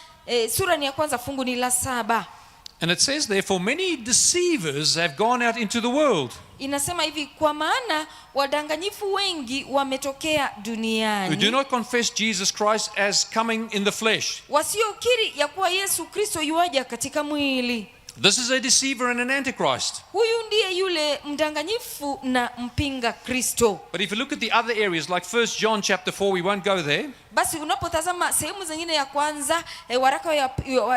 sura ni ya kwanza, fungu ni la 7. And it says, therefore many deceivers have gone out into the world, Inasema hivi, kwa maana wadanganyifu wengi wametokea who duniani, do not confess Jesus Christ as coming in the flesh. wasiokiri ya kuwa Yesu Kristo yuaja katika mwili. This is a deceiver and an antichrist. Huyu ndiye yule mdanganyifu na mpinga Kristo. But if you look at the other areas, like 1 John chapter 4, we won't go there. Basi unapotazama sehemu zingine ya kwanza, waraka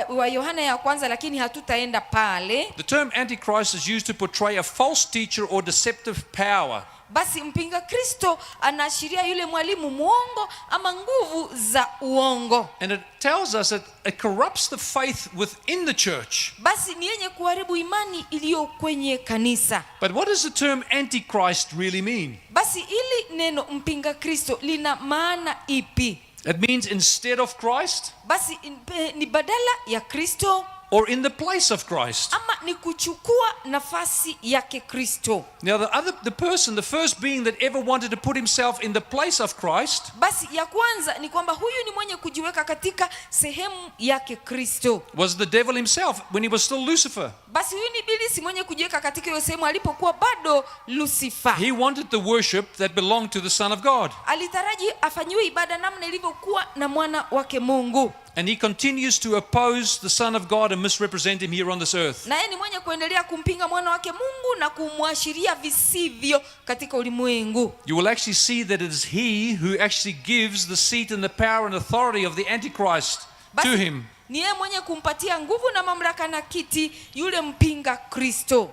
wa Yohana ya kwanza, lakini hatutaenda pale. The term antichrist is used to portray a false teacher or deceptive power. Basi mpinga Kristo anaashiria yule mwalimu muongo ama nguvu za uongo. And it tells us that it corrupts the faith within the church. Basi ni yenye kuharibu imani iliyo kwenye kanisa. But what does the term antichrist really mean? Basi ili neno mpinga Kristo lina maana ipi? It means instead of Christ, Basi ni badala ya Kristo, or in the place of Christ. ama ni kuchukua nafasi yake Kristo. Now the first being that ever wanted to put himself in the place of Christ Basi ya kwanza ni kwamba huyu ni mwenye kujiweka katika sehemu yake Kristo. was the devil himself when he was still Lucifer. Basi huyu ni ibilisi mwenye kujiweka katika hiyo sehemu alipokuwa bado Lucifer. He wanted the worship that belonged to the Son of God. Alitaraji afanyiwe ibada namna ilivyokuwa na mwana wake Mungu. And he continues to oppose the Son of God and misrepresent him here on this earth. Na yeye ni mwenye kuendelea kumpinga mwana wake Mungu na kumwashiria visivyo katika ulimwengu. You will actually see that it is he who actually gives the seat and the power and authority of the Antichrist to him. Ni yeye mwenye kumpatia nguvu na mamlaka na kiti yule mpinga Kristo.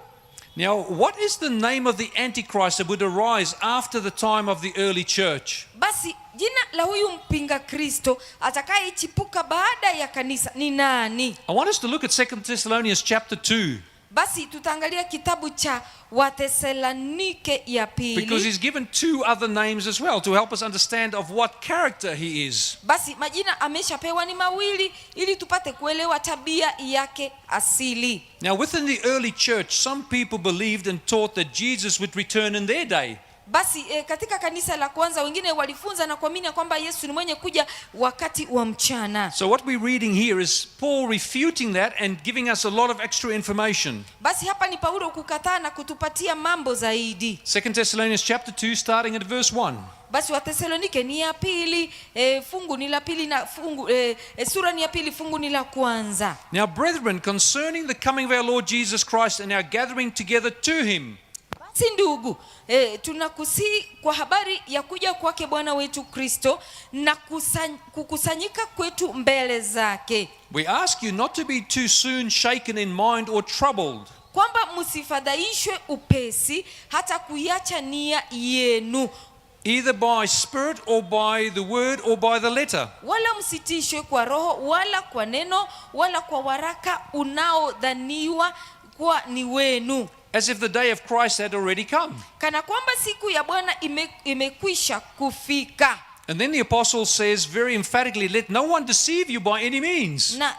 Now, what is the name of the Antichrist that would arise after the time of the early church? Basi jina la huyu mpinga Kristo atakayechipuka baada ya kanisa ni nani? I want us to look at 2 Thessalonians chapter 2. Basi tutaangalia kitabu cha Wathesalonike ya Because pili. he's given two other names as well to help us understand of what character he is. Basi majina ameshapewa ni mawili ili tupate kuelewa tabia yake asili. Now, within the early church, some people believed and taught that Jesus would return in their day. Basi katika kanisa la kwanza wengine walifunza na kuamini kwamba Yesu ni mwenye kuja wakati wa mchana. So what we're reading here is Paul refuting that and giving us a lot of extra information. Basi hapa ni Paulo kukataa na kutupatia mambo zaidi. 2 Thessalonians chapter 2 starting at verse 1. Basi Wathesalonike ni ya pili, fungu ni la pili na fungu sura ni ya pili, fungu ni la kwanza. Now, brethren, concerning the coming of our Lord Jesus Christ and our gathering together to him. Si ndugu, tunakusii kwa habari ya kuja kwake Bwana wetu Kristo na kukusanyika kwetu mbele zake. We ask you not to be too soon shaken in mind or troubled. Kwamba msifadhaishwe upesi hata kuiacha nia yenu. Either by spirit or by the word or by the letter. Wala msitishwe kwa roho wala kwa neno wala kwa waraka unaodhaniwa kuwa ni wenu. As if the day of Christ had already come. Kana kwamba siku ya Bwana imekwisha kufika. And then the apostle says very emphatically, let no one deceive you by any means. Na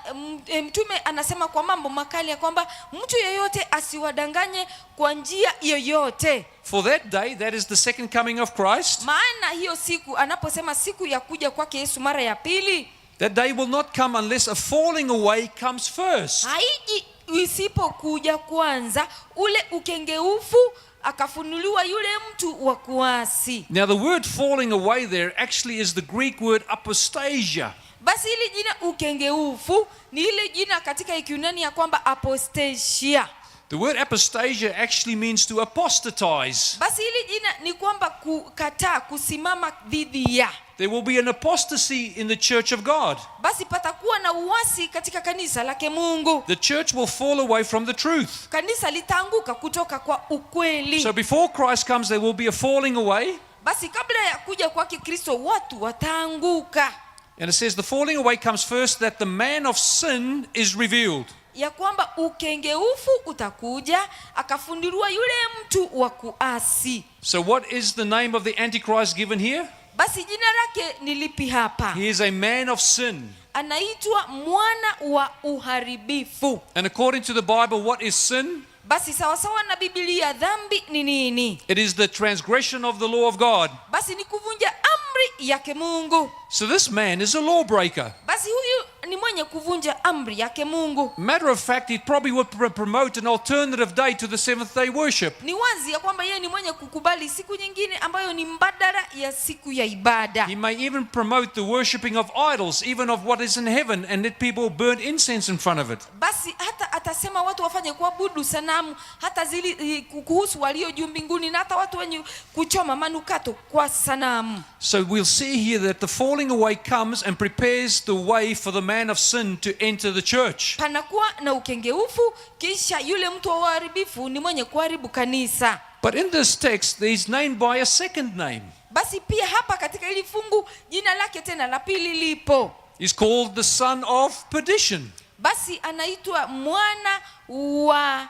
mtume anasema kwa mambo makali ya kwamba mtu yeyote asiwadanganye kwa njia yoyote. For that day, that is the second coming of Christ. Maana hiyo siku anaposema siku ya kuja kwake Yesu mara ya pili, that day will not come unless a falling away comes first. haiji isipokuja kwanza ule ukengeufu akafunuliwa yule mtu wa kuasi. Now the word falling away there actually is the Greek word apostasia. Basi ile jina ukengeufu ni ile jina katika Kiyunani ya kwamba apostasia. The word apostasia actually means to apostatize. Basi ile jina ni kwamba kukataa, kusimama dhidi ya. There will be an apostasy in the church of God. Basi patakuwa na uasi katika kanisa lake Mungu. The church will fall away from the truth. Kanisa litaanguka kutoka kwa ukweli. So before Christ comes, there will be a falling away. Basi kabla ya kuja kwake Kristo watu wataanguka. And it says the falling away comes first that the man of sin is revealed. Ya kwamba ukengeufu utakuja akafunduliwa yule mtu wa kuasi. So what is the name of the Antichrist given here? Basi jina lake ni lipi hapa? He is a man of sin. Anaitwa mwana wa uharibifu. And according to the Bible, what is sin? Basi sawasawa na Biblia, dhambi ni nini? It is the transgression of the law of God. Basi ni kuvunja amri yake Mungu. So this man is a lawbreaker. Basi huyu ni mwenye kuvunja amri yake Mungu. Matter of fact, he probably would promote an alternative day to the seventh day worship. Ni wazi ya kwamba yeye ni mwenye kukubali siku nyingine ambayo ni mbadala ya siku ya ibada. He may even promote the worshipping of idols, even of what is in heaven, and let people burn incense in front of it. Basi hata atasema watu wafanye kuabudu sanamu, hata zili kuhusu walio juu mbinguni, na hata watu wenye kuchoma manukato kwa sanamu. So we'll see here that the falling away comes and prepares the way for the man of sin to enter the church. Panakuwa na ukengeufu, kisha yule mtu wa uharibifu ni mwenye kuharibu kanisa. But in this text, he's named by a second name. Basi pia hapa katika hili fungu jina lake tena la pili lipo. He's called the son of perdition. Basi anaitwa mwana wa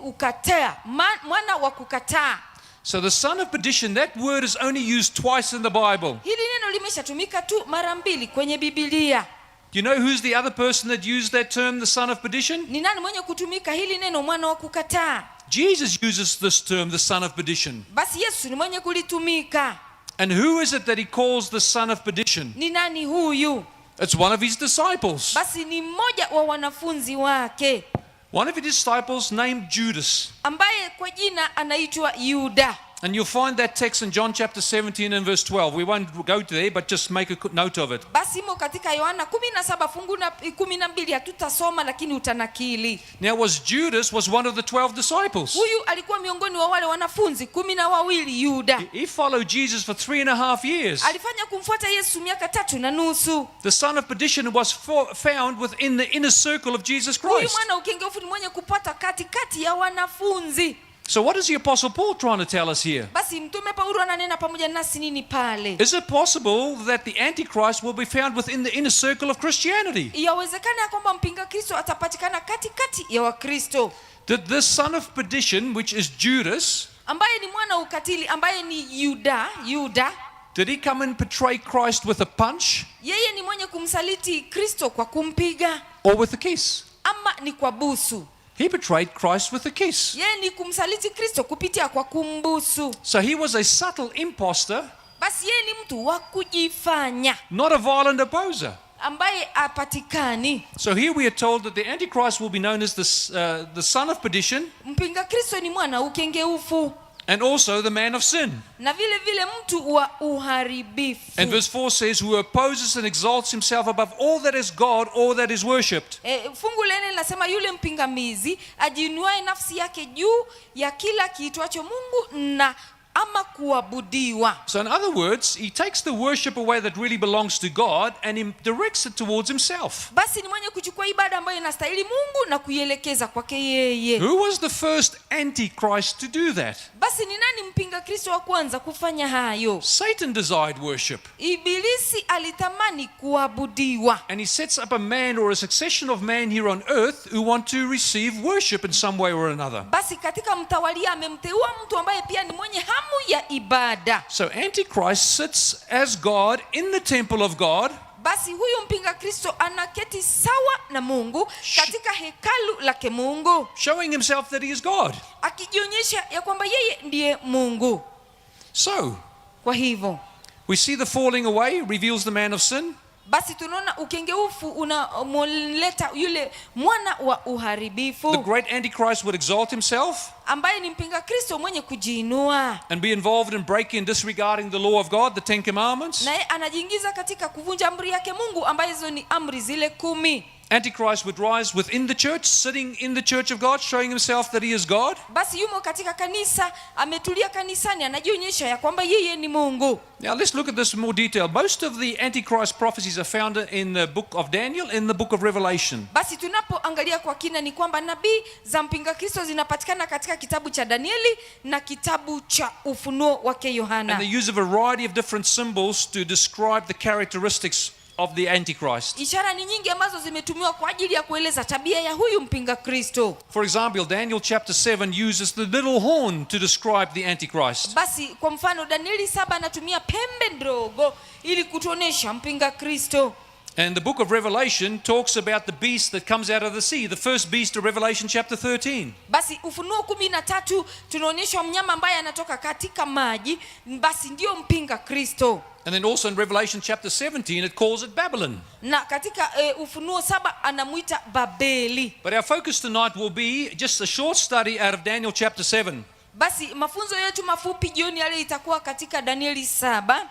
ukataa, mwana wa kukataa. So the son of perdition, that word is only used twice in the Bible. Hili neno limeshatumika tu mara mbili kwenye Biblia. Do you know who's the other person that used that term, the son of perdition? Ni nani mwenye kutumika hili neno mwana wa kukataa? Jesus uses this term, the son of perdition. Basi Yesu ni mwenye kulitumika. And who is it that he calls the son of perdition? Ni nani huyu? It's one of his disciples. Basi ni mmoja wa wanafunzi wake. one of his disciples named Judas. ambaye kwa jina anaitwa Yuda. And you'll find that text in John chapter 17 and verse 12. We won't go there, but just make a note of it. Basi imo katika Yohana 17 fungu na 12, hatutasoma lakini utanakili. Now Judas was one of the 12 disciples. Huyu alikuwa miongoni wa wale wanafunzi 12 Yuda. He followed Jesus for 3.5 years. Alifanya kumfuata Yesu miaka 3.5. The son of perdition was found within the inner circle of Jesus Huyu Christ. mwana ukengeufu ni mwenye kupata katikati ya wanafunzi. So what is the Apostle Paul trying to tell us here? Basi mtume Paulo ananena pamoja nasi nini pale? Is it possible that the Antichrist will be found within the inner circle of Christianity? Yawezekana kwamba mpinga Kristo atapatikana katikati ya Wakristo. Did this son of perdition, which is Judas, Ambaye ni mwana ukatili, ambaye ni Yuda, did he come and betray Christ with a punch yeye ni mwenye kumsaliti Kristo kwa kumpiga or with a kiss? ama ni kwa busu? He betrayed Christ with a kiss. Yeye ni kumsaliti Kristo kupitia kwa kumbusu. So he was a subtle imposter, Basi yeye ni mtu wa kujifanya not a violent opposer. ambaye apatikani. So here we are told that the Antichrist will be known as the son of perdition Mpinga Kristo ni mwana ukengeufu and also the man of sin. na vile vile mtu wa uharibifu. And verse 4 says, who opposes and exalts himself above all that is God or that is worshipped. Fungu lene linasema yule mpingamizi ajiinuae nafsi yake juu ya kila kiitwacho Mungu na ama kuabudiwa. So in other words, he takes the worship away that really belongs to God and he directs it towards himself. Basi ni mwenye kuchukua ibada ambayo inastahili Mungu na kuielekeza kwake yeye. Who was the first Antichrist to do that? Basi ni nani mpinga Kristo wa kwanza kufanya hayo? Satan desired worship. Ibilisi alitamani kuabudiwa. And he sets up a man or a succession of men here on earth who want to receive worship in some way or another. Basi katika mtawalia amemteua mtu ambaye pia ni mwenye hamu ya ibada. So Antichrist sits as God in the temple of God. Basi huyu mpinga Kristo anaketi sawa na Mungu katika hekalu lake Mungu, showing himself that he is God. akijionyesha ya kwamba yeye ndiye Mungu. So, Kwa hivyo we see the falling away reveals the man of sin. basi tunaona ukengeufu unamleta yule mwana wa uharibifu, The great Antichrist would exalt himself ambaye ni mpinga Kristo mwenye kujiinua, and be involved in breaking and disregarding the law of God, the 10 commandments. naye anajiingiza katika kuvunja amri yake Mungu ambazo ni amri zile 10. Antichrist would rise within the church, sitting in the church of God, showing himself that he is God. Basi yumo katika kanisa, ametulia kanisani, anajionyesha ya kwamba yeye ni Mungu. Now let's look at this in more detail. Most of the Antichrist prophecies are found in the book of Daniel, in the book of Revelation. Basi tunapoangalia kwa kina ni kwamba nabii za mpinga Kristo zinapatikana katika kitabu cha Danieli na kitabu cha Ufunuo wake Yohana. And they use a variety of different symbols to describe the characteristics of the Antichrist. Ishara ni nyingi ambazo zimetumiwa kwa ajili ya kueleza tabia ya huyu mpinga Kristo. For example, Daniel chapter 7 uses the little horn to describe the Antichrist. Basi kwa mfano Danieli 7 anatumia pembe ndogo ili kutuonesha mpinga Kristo. And the book of Revelation talks about the beast that comes out of the sea, the first beast of Revelation chapter 13. Basi Ufunuo 13 tunaonyeshwa mnyama ambaye anatoka katika maji, basi ndio mpinga Kristo. And then also in Revelation chapter 17 it calls it Babylon. Na katika Ufunuo 7 anamuita Babeli. But our focus tonight will be just a short study out of Daniel chapter 7. Basi mafunzo yetu mafupi jioni yale itakuwa katika Danieli 7.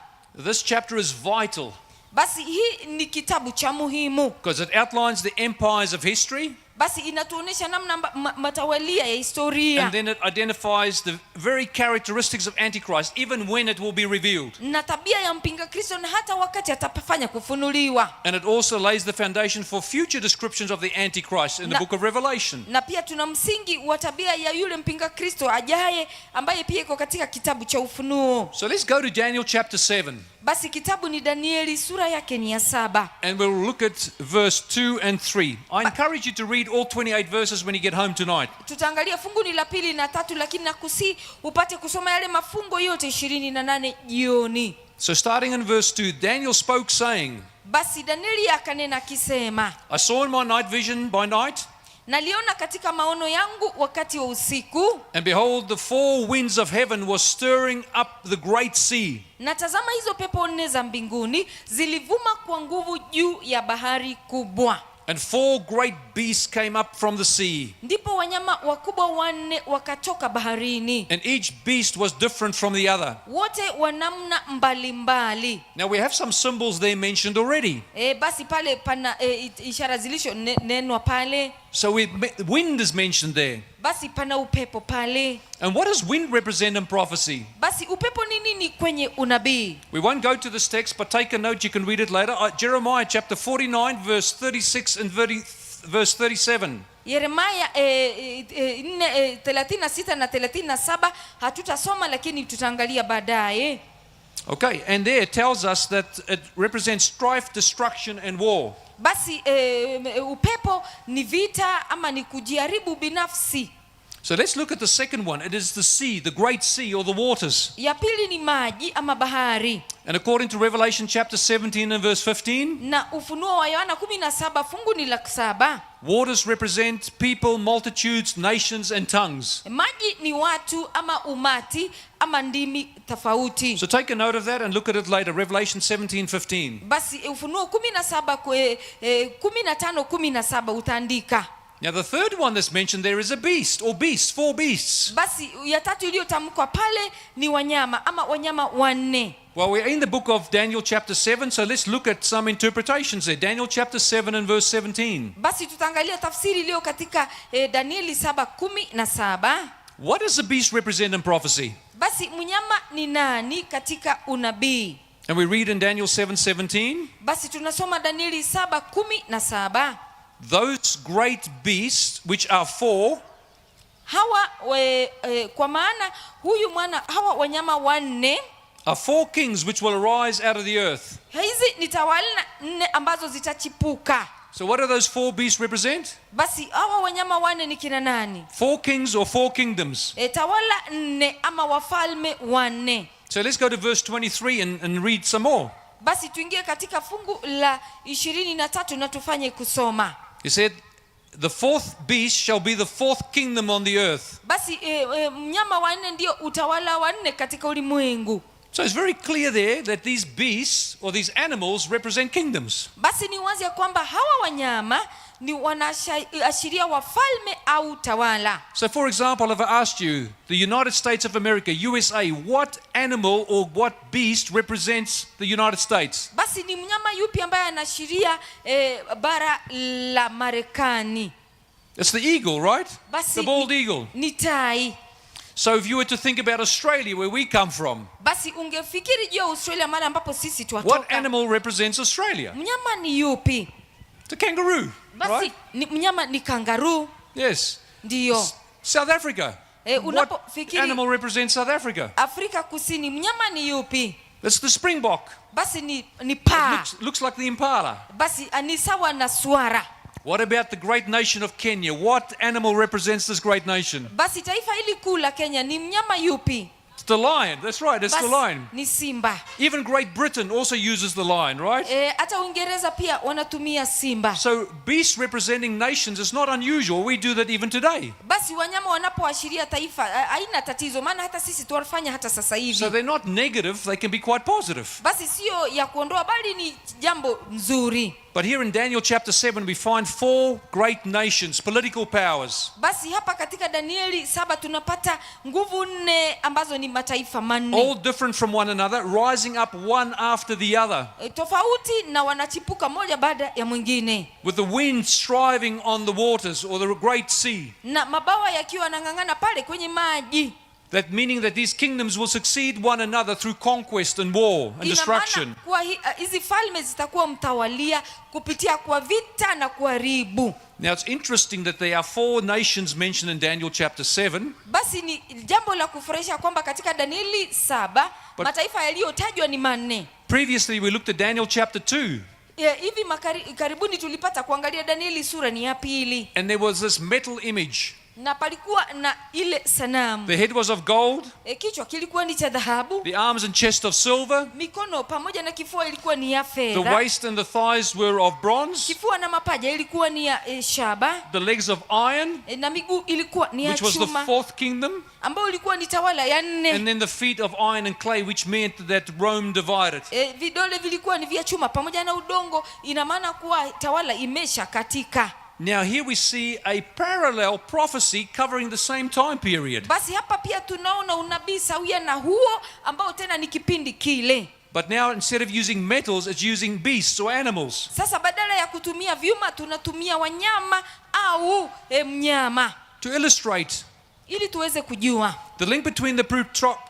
This chapter is vital Basi hii ni kitabu cha muhimu. because it outlines the empires of history. Basi inatuonesha namna matawalia ya historia. And then it identifies the very characteristics of Antichrist, even when it will be revealed. Na tabia ya mpinga Kristo na hata wakati atafanya kufunuliwa. And it also lays the foundation for future descriptions of the Antichrist in the book of Revelation. Na pia tuna msingi wa tabia ya yule mpinga Kristo ajaye ambaye pia iko katika kitabu cha Ufunuo. So let's go to Daniel chapter 7. Basi kitabu ni Danieli, sura yake ni ya 7. And we'll look at verse 2 and 3. I encourage you to read all 28 verses when you get home tonight. Tutaangalia fungu ni la 2 na 3, lakini nakusi upate kusoma yale mafungo yote 28 jioni. So starting in verse 2, Daniel spoke saying, Basi Danieli akanena akisema, I saw in my night vision by night, naliona katika maono yangu wakati wa usiku, and behold, the four winds of heaven was stirring up the great sea. na tazama hizo pepo 4 za mbinguni zilivuma kwa nguvu juu ya bahari kubwa. And 4 great beasts came up from the sea. ndipo wanyama wakubwa 4 wakatoka baharini, And each beast was different from the other. wote wa namna mbalimbali. Now we have some symbols there mentioned already. Basi pale pana ishara zilisho nenwa pale. So wind is mentioned there. Basi pana upepo pale. And what does wind represent in prophecy? Basi upepo ni nini kwenye unabii? We won't go to this text, but take a note, you can read it later. Jeremiah chapter 49 verse 36 and verse 37. Yeremia 36 na 37 hatutasoma, lakini tutaangalia baadaye. Okay, and there it tells us that it represents strife, destruction and war. Basi upepo ni vita ama ni kujaribu binafsi. So let's look at the second one. It is the sea, the great sea or the waters. Ya pili ni maji ama bahari. And according to Revelation chapter 17 and verse 15, Na Ufunuo wa Yohana 17 fungu ni la 7. waters represent people, multitudes, nations and tongues. Maji ni watu ama umati ama ndimi tofauti. So take a note of that and look at it later. Revelation 17:15. Basi Ufunuo 17 utaandika. Now the third one that's mentioned there is a beast or beasts, 4 beasts. Basi ya tatu iliyotamkwa pale ni wanyama ama wanyama 4. Well, we're in the book of Daniel chapter 7, so let's look at some interpretations there. Daniel chapter 7 and verse 17. Basi tutaangalia tafsiri iliyo katika Danieli 7:17. What does the beast represent in prophecy? Basi mnyama ni nani katika unabii? And we read in Daniel 7:17, Basi tunasoma Danieli 7:17. those great beasts which are 4 Hawa kwa maana hawa wanyama 4 are 4 kings which will arise out of the earth. hizi ni tawala 4 ambazo zitachipuka. So what do those 4 beasts represent? Basi hawa wanyama 4 ni kina nani? 4 kings or 4 kingdoms. Tawala 4 ama wafalme 4. So let's go to verse 23 and read some more. Basi tuingie katika fungu la 23 na tufanye kusoma. He said, the 4th beast shall be the 4th kingdom on the earth. Basi mnyama wa 4 ndio utawala wa 4 katika ulimwengu. So it's very clear there that these beasts or these animals represent kingdoms. Basi ni wazi ya kwamba hawa wanyama ni wanaashiria wafalme au tawala. So for example, if I asked you, the United States of America, USA, what animal or what beast represents the United States? Basi ni mnyama yupi ambaye anaashiria bara la Marekani? It's the eagle, right? Basi The bald eagle. ni tai. So if you were to think about Australia, where we come from, Basi ungefikiri juu ya Australia, mahali ambapo sisi what twatoka. animal represents Australia? Mnyama ni yupi? It's a kangaroo, Basi right? mnyama ni kangaroo. Yes. Ndio. South Africa. What Unapofikiri animal represents South Africa? Afrika Kusini, mnyama ni yupi? It's the springbok. Basi ni paa. Looks like the impala. Basi ni sawa na swara. What about the great nation of Kenya? What animal represents this great nation? Basi taifa hili kuu la Kenya ni mnyama yupi? It's the lion. That's right, it's the Basi lion. ni simba. Even Great Britain also uses the lion, right? Hata Uingereza pia wanatumia simba. So beasts representing nations is not unusual. We do that even today. Basi wanyama wanapoashiria taifa haina tatizo, maana hata sisi tuwafanya hata sasa So hivi. they're not negative, they can be quite positive. Basi sio ya kuondoa, bali ni jambo nzuri. But here in Daniel chapter 7 we find 4 great nations, political powers. Basi hapa katika Danieli 7 tunapata nguvu 4 ambazo ni mataifa 4. All different from one another, rising up one after the other, Tofauti na wanachipuka moja baada ya mwingine. with the wind striving on the waters or the great sea. Na mabawa yakiwa yanang'ang'ana pale kwenye maji. That meaning that these kingdoms will succeed one another through conquest and war and destruction. Ina maana kuwa hizi falme zitakuwa mtawalia kupitia kwa vita na kuharibu. Now it's interesting that there are 4 nations mentioned in Daniel chapter 7. Basi ni jambo la kufurahisha kwamba katika Danieli 7 mataifa yaliyotajwa ni 4. Previously we looked at Daniel chapter 2. Hivi karibuni tulipata kuangalia Danieli sura ni ya 2. And there was this metal image. na palikuwa na ile sanamu. The head was of gold, Kichwa kilikuwa ni cha dhahabu, the arms and chest of silver, mikono pamoja na kifua ilikuwa ni ya the fedha, waist and the thighs were of bronze, kifua na mapaja ilikuwa ni ya shaba, the legs of iron, na miguu ilikuwa ni ya which was the chuma, fourth kingdom, ambayo ilikuwa ni tawala ya and 4. then the feet of iron and clay, which meant that Rome divided. Vidole vilikuwa ni vya chuma pamoja na udongo, ina maana kuwa tawala imesha katika. Now here we see a parallel prophecy covering the same time period. Basi hapa pia tunaona unabii sawia na huo ambao tena ni kipindi kile. But now instead of using metals, it's using beasts or animals. Sasa badala ya kutumia vyuma tunatumia wanyama au mnyama, To illustrate ili tuweze kujua the link between the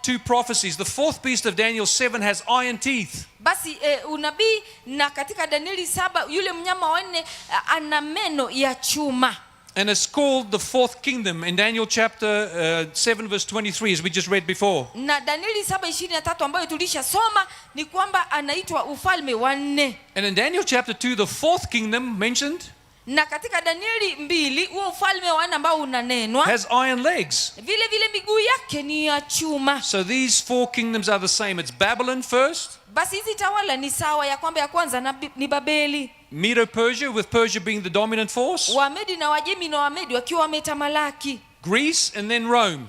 two prophecies, the fourth beast of Daniel 7 has iron teeth. basi unabii, na katika Danieli 7 yule mnyama wa 4 ana meno ya chuma, And it's called the fourth kingdom in Daniel chapter 7 verse 23, as we just read before. na Danieli 7:23 ambayo tulishasoma ni kwamba anaitwa ufalme wa 4. And in Daniel chapter 2, the fourth kingdom mentioned Na katika Danieli 2 huo ufalme wa 4 ambao unanenwa has iron legs. vile vile miguu yake ni ya chuma. So these four kingdoms are the same. It's Babylon first, Basi hizi tawala ni sawa, ya kwamba ya kwanza ni Babeli, Medo-Persia, with Persia being the dominant force, Wamedi na Wajemi na Wamedi wakiwa wametamalaki, Greece, and then Rome.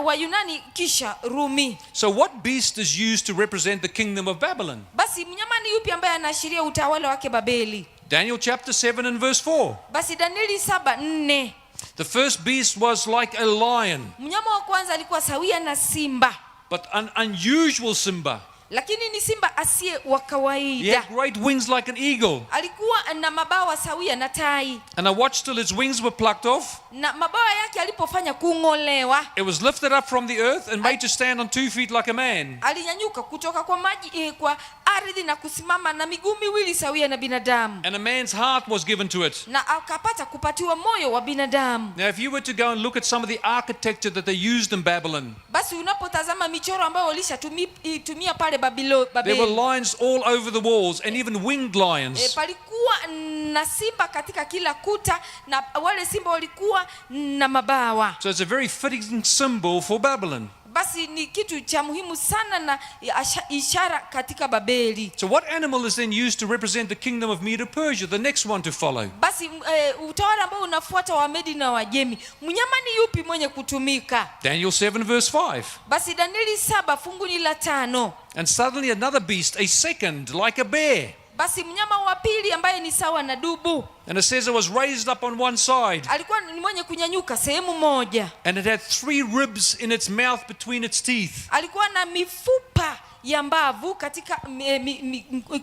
Wayunani kisha Rumi. So what beast is used to represent the kingdom of Babylon? Basi mnyama ni yupi ambaye anaashiria utawala wake Babeli? Daniel chapter 7 and verse 4. Basi Danieli 7:4, The first beast was like a lion, mnyama wa kwanza alikuwa sawia na simba, but an unusual simba. lakini ni simba asiye wa He kawaida. had great wings like an eagle. Alikuwa na mabawa sawia na tai, And I watched till his wings were plucked off. na mabawa yake alipofanya kung'olewa, It was lifted up from the earth and made to stand on 2 feet like a man. alinyanyuka kutoka kwa maji kwa ardhi na kusimama na miguu miwili sawia na binadamu, And a man's heart was given to it. na akapata kupatiwa moyo wa binadamu. Now, if you were to go and look at some of the architecture that they used in Babylon, Basi unapotazama michoro ambayo walishatumia pale there were Babeli, lions all over the walls and even winged lions. palikuwa na simba katika kila kuta, na wale simba walikuwa na mabawa. So it's a very fitting symbol for Babylon. Basi ni kitu cha muhimu sana na ishara katika Babeli. So what animal is then used to represent the kingdom of Medo-Persia, the next one to follow? Basi utawala ambao unafuata Wamedi na Wajemi, mnyama ni yupi mwenye kutumika? Daniel 7 verse 5. Basi Danieli 7 fungu ni la 5. And suddenly another beast, a second, like a bear. Basi mnyama wa pili ambaye ni sawa na dubu, And it says it was raised up on one side. alikuwa ni mwenye kunyanyuka sehemu moja, And it had 3 ribs in its mouth between its teeth. alikuwa na mifupa ya mbavu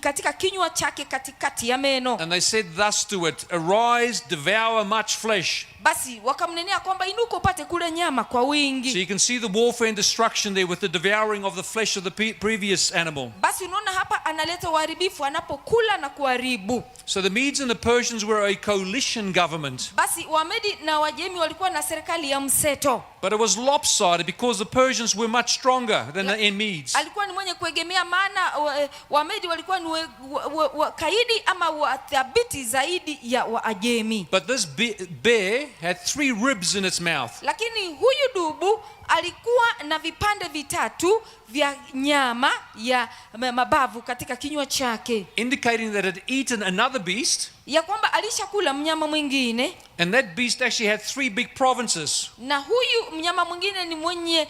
katika kinywa chake katikati ya meno. And they said thus to it, arise, devour much flesh. Basi wakamnenea kwamba inuka upate kule nyama kwa So wingi. you can see the warfare and destruction there with the devouring of the flesh of the previous animal. Basi unaona hapa analeta uharibifu anapokula na kuharibu. So the Medes and the Persians were a coalition government. Basi Wamedi na Wajemi walikuwa na serikali ya mseto, But it was lopsided because the Persians were much stronger than the Medes. alikuwa ni mwenye kuegemea, maana Wamedi walikuwa ni kaidi ama wathabiti zaidi ya Waajemi. But this bear had 3 ribs in its mouth. Lakini huyu dubu alikuwa na vipande vitatu vya nyama ya mabavu katika kinywa chake, Indicating that it had eaten another beast. ya kwamba alishakula mnyama mwingine, And that beast actually had 3 big provinces. na huyu mnyama mwingine ni mwenye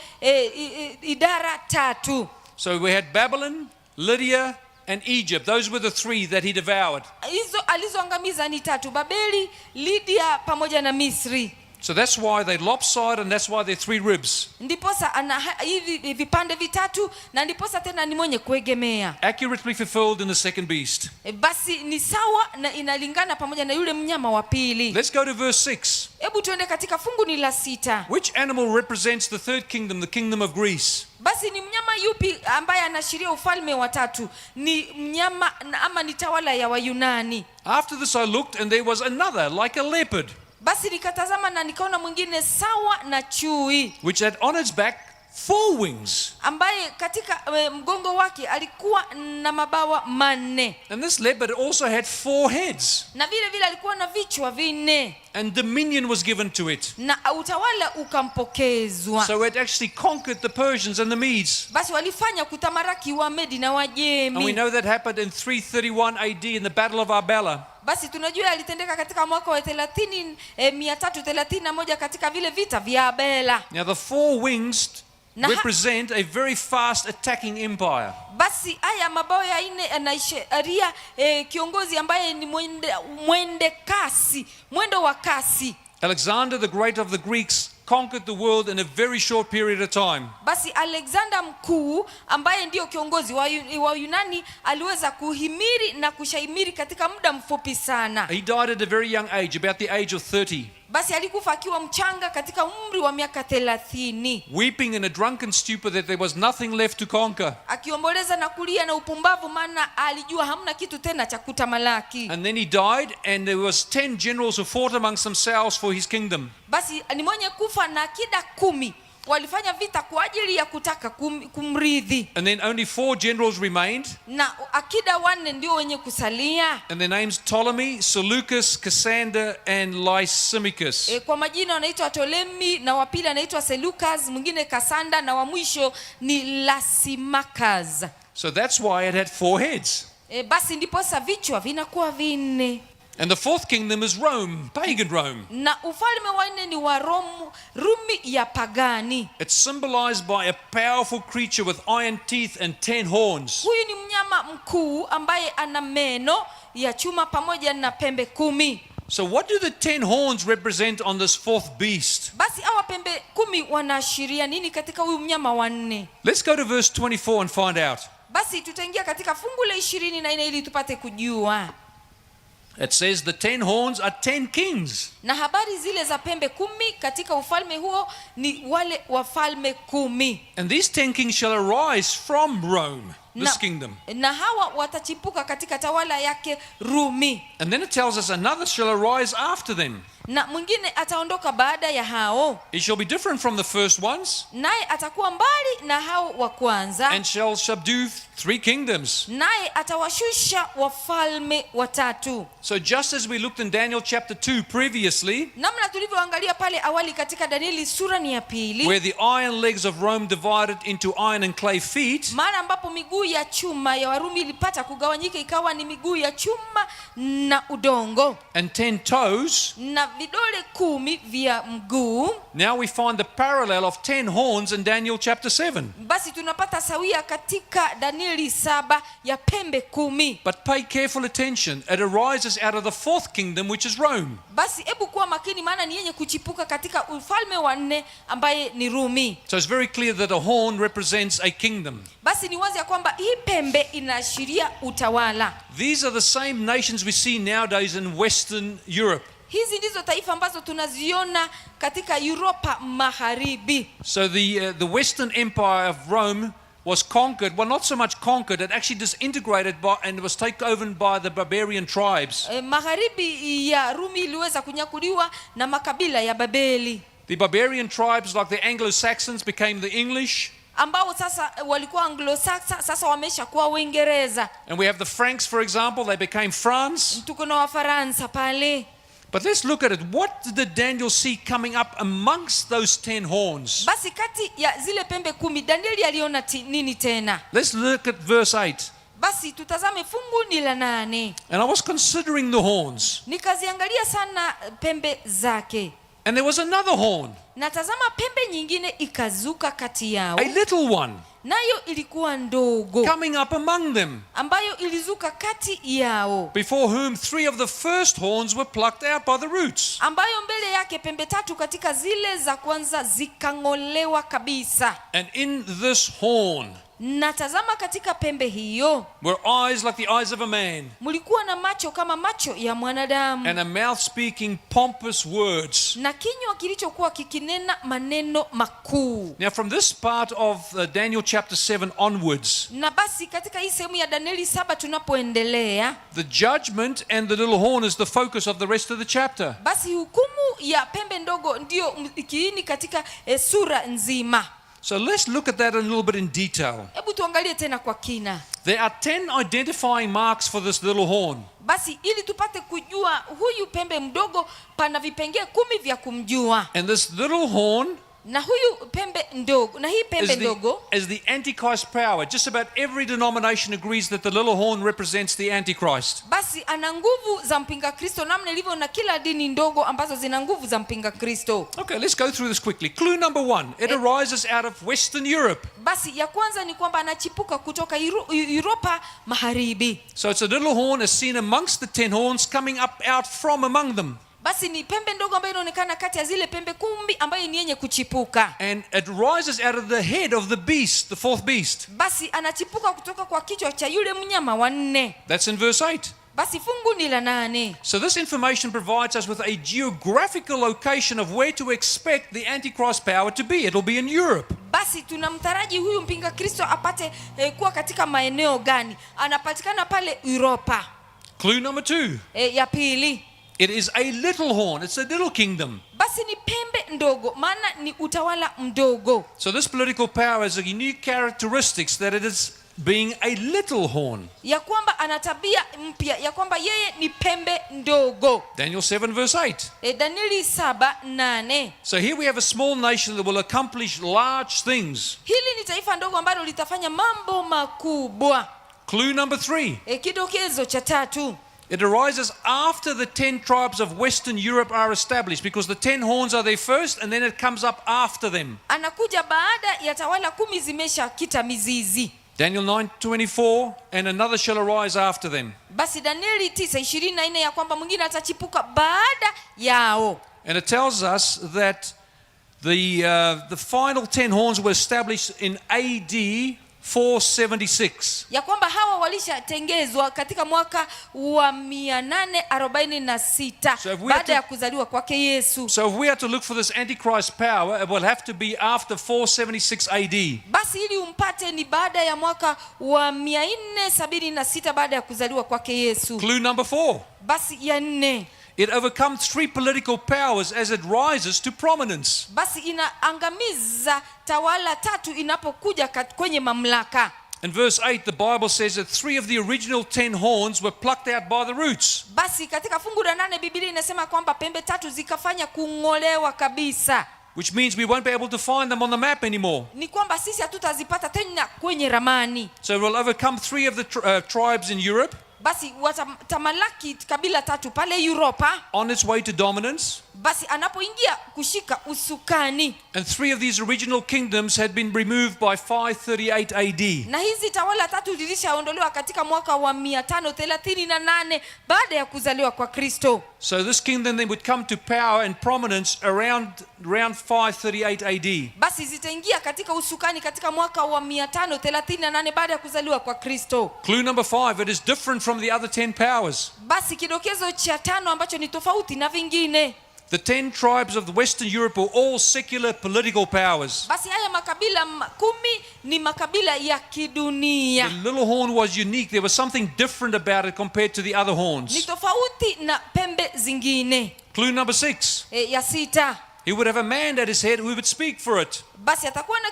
idara 3. So we had Babylon, Lydia, and Egypt. Those were the 3 that he devoured. Hizo alizoangamiza ni 3: Babeli, Lydia pamoja na Misri. So that's why they lopsided, and that's why they're 3 ribs. Ndiposa ana hivi vipande vitatu, na ndiposa tena ni mwenye kuegemea. Accurately fulfilled in the second beast. Basi ni sawa na inalingana pamoja na yule mnyama wa pili. Let's go to verse 6. Hebu tuende katika fungu ni la 6. Which animal represents the third kingdom, the kingdom of Greece? Basi ni mnyama yupi ambaye anaashiria ufalme wa 3? Ni mnyama ama ni tawala ya Wayunani. After this I looked, and there was another like a leopard, Basi nikatazama na nikaona mwingine sawa na chui, which had on its back 4 wings. ambaye katika mgongo wake alikuwa na mabawa 4, And this leopard also had 4 heads. na vile vile alikuwa na vichwa 4, And dominion was given to it. na utawala ukampokezwa. So it actually conquered the Persians and the Medes. Basi walifanya kutamaraki wa Medi na And we Wajemi. know that happened in 331 AD in the Battle of Arbela. Basi tunajua yalitendeka katika mwaka wa 331 katika vile vita vya Abela. Now the 4 wings Na- represent a very fast attacking empire. Basi haya mabawa ya 4 yanaisharia kiongozi ambaye ni mwendo wa kasi. Alexander the Great of the Greeks conquered the world in a very short period of time. Basi Alexander mkuu ambaye ndio kiongozi wa Yunani aliweza kuhimiri na kushaimiri katika muda mfupi sana. He died at a very young age, about the age of 30, Basi alikufa akiwa mchanga katika umri wa miaka 30, weeping in a drunken stupor that there was nothing left to conquer. akiomboleza na kulia na upumbavu, maana alijua hamna kitu tena cha kutamalaki. And then he died, and there was 10 generals who fought amongst themselves for his kingdom. Basi ni mwenye kufa na akida 10 walifanya vita kwa ajili ya kutaka kumrithi, And then only 4 generals remained, na akida 4 ndio wenye kusalia. and their names Ptolemy, Seleucus, Cassander, and Lysimachus. Kwa majina wanaitwa Ptolemy, na wa pili anaitwa Seleucus, mwingine Kasanda, na wa mwisho ni Lysimachus. So that's why it had 4 heads. Basi ndiposa vichwa vinakuwa 4. And the 4th kingdom is Rome, pagan Rome. Na ufalme wa 4 ni wa Rumi ya pagani. It's symbolized by a powerful creature with iron teeth and 10 horns. Huyu ni mnyama mkuu ambaye ana meno ya chuma pamoja na pembe 10. So what do the 10 horns represent on this 4th beast? Basi hawa pembe 10 wanaashiria nini katika huyu mnyama wa 4? Let's go to verse 24 and find out. Basi tutaingia katika fungu la 24 ili tupate kujua. It says the 10 horns are 10 kings. Na habari zile za pembe 10 katika ufalme huo ni wale wafalme 10. And these 10 kings shall arise from Rome, this kingdom. Na hawa watachipuka katika tawala yake Rumi. And then it tells us another shall arise after them. Na mwingine ataondoka baada ya hao, He shall be different from the first ones, naye atakuwa mbali na hao wa kwanza, and shall subdue 3 kingdoms. naye atawashusha wafalme 3. So just as we looked in Daniel chapter 2 previously, Namna tulivyoangalia pale awali katika Danieli sura ni ya 2, where the iron legs of Rome divided into iron and clay feet, mara ambapo miguu ya chuma ya Warumi ilipata kugawanyika ikawa ni miguu ya chuma na udongo, and 10 toes, na vidole 10 vya mguu. now we find the parallel of 10 horns in Daniel chapter 7. Basi tunapata sawia katika Danieli 7 ya pembe 10. But pay careful attention. It arises out of the 4th kingdom, which is Rome. Basi hebu kuwa makini, maana ni yenye kuchipuka katika ufalme wa 4 ambaye ni Rumi. So it's very clear that a horn represents a kingdom. Basi ni wazi ya kwamba hii pembe inaashiria utawala. These are the same nations we see nowadays in Western Europe. Hizi ndizo taifa ambazo tunaziona katika Europa Magharibi. So the Western Empire of Rome was conquered, well, not so much conquered, it actually disintegrated and was taken over by the barbarian tribes. Magharibi ya Rumi iliweza kunyakuliwa na makabila ya Babeli. The barbarian tribes like the Anglo-Saxons became the English. Ambao sasa walikuwa Anglo-Saxon, sasa wamesha kuwa Uingereza. And we have the Franks, for example, they became France. Tuko na Wafaransa pale. But let's look at it. What did Daniel see coming up amongst those 10 horns? Basi kati ya zile pembe 10 Danieli aliona nini tena? Let's look at verse 8. Basi tutazame fungu ni la 8. And I was considering the horns. Nikaziangalia sana pembe zake. And there was another horn, Na tazama pembe nyingine ikazuka kati yao. a little one, Nayo ilikuwa ndogo, coming up among them, ambayo ilizuka kati yao, before whom 3 of the first horns were plucked out by the roots. ambayo mbele yake pembe 3 katika zile za kwanza zikang'olewa kabisa. And in this horn Na tazama katika pembe hiyo were eyes like the eyes of a man, mulikuwa na macho kama macho ya mwanadamu, and a mouth speaking pompous words. na kinywa kilichokuwa kikinena maneno makuu. Now from this part of Daniel chapter 7 onwards, Na basi katika hii sehemu ya Danieli 7 tunapoendelea, the judgment and the little horn is the focus of the rest of the chapter. basi hukumu ya pembe ndogo ndio kiini katika sura nzima. So let's look at that a little bit in detail. Hebu tuangalie tena kwa kina. There are 10 identifying marks for this little horn. Basi ili tupate kujua huyu pembe mdogo, pana vipengee 10 vya kumjua. And this little horn Na huyu pembe ndogo, na hii pembe ndogo is the Antichrist power. Just about every denomination agrees that the little horn represents the Antichrist. basi ana nguvu za mpinga Kristo, namna ilivyo na kila dini ndogo ambazo zina nguvu za mpinga Kristo. Okay, let's go through this quickly. Clue number 1, it arises out of Western Europe. Basi ya kwanza ni kwamba anachipuka kutoka Europa Magharibi. So it's a little horn is seen amongst the 10 horns coming up out from among them. Basi ni pembe ndogo ambayo inaonekana kati ya zile pembe 10 ambayo ni yenye kuchipuka. And it rises out of the head of the beast, the fourth beast. Basi anachipuka kutoka kwa kichwa cha yule mnyama wa 4. That's in verse 8. Basi fungu ni la 8. So this information provides us with a geographical location of where to expect the Antichrist power to be. It'll be in Europe. Basi tunamtaraji huyu mpinga Kristo apate kuwa katika maeneo gani? Anapatikana pale Europa. Clue number 2. Ya pili, It is a little horn. It's a little kingdom. basi ni pembe ndogo, maana ni utawala mdogo. So this political power has a unique characteristics that it is being a little horn. Ya kwamba ana tabia mpya ya kwamba yeye ni pembe ndogo. Daniel 7 verse 8. Danieli 7:8. So here we have a small nation that will accomplish large things. Hili ni taifa ndogo ambalo litafanya mambo makubwa. Clue number 3. Kidokezo cha 3. It arises after the 10 tribes of Western Europe are established, because the 10 horns are there first and then it comes up after them. Anakuja baada ya tawala 10 zimesha kita mizizi. Daniel 9:24, and another shall arise after them. Basi Danieli 9:24 ya kwamba mwingine atachipuka baada yao. And it tells us that the final 10 horns were established in AD 476. Ya kwamba hawa walishatengezwa katika mwaka wa 846 So if we baada ya kuzaliwa kwake Yesu. So if we are to look for this Antichrist power, it will have to be after 476 AD. Basi ili umpate ni baada ya mwaka wa 476 baada ya kuzaliwa kwake Yesu. Clue number 4. Basi ya 4. It overcomes 3 political powers as it rises to prominence. Basi inaangamiza tawala 3 inapokuja kwenye mamlaka. In verse 8, the Bible says that 3 of the original 10 horns were plucked out by the roots. Basi katika fungu la 8 Biblia inasema kwamba pembe 3 zikafanya kung'olewa kabisa. Which means we won't be able to find them on the map anymore. Ni kwamba sisi hatutazipata tena kwenye ramani. So it will overcome 3 of the tribes in Europe. Basi watamalaki kabila 3 pale Europa. On its way to dominance. Basi anapoingia kushika usukani. And 3 of these original kingdoms had been removed by 538 AD. Na hizi tawala 3 zilishaondolewa katika mwaka wa 538 baada ya kuzaliwa kwa Kristo. So this kingdom then would come to power and prominence around 538 AD. Basi zitaingia katika usukani katika mwaka wa 538 baada ya kuzaliwa kwa Kristo. Clue number 5, it is different from the other 10 powers. Basi kidokezo cha 5 ambacho ni tofauti na vingine. The 10 tribes of the Western Europe were all secular political powers. Basi haya makabila 10 ni makabila ya kidunia. The little horn was unique. There was something different about it compared to the other Ni horns. tofauti na pembe zingine. Clue number 6. Ya 6. He would have a man at his head who would speak for it. Basi atakuwa na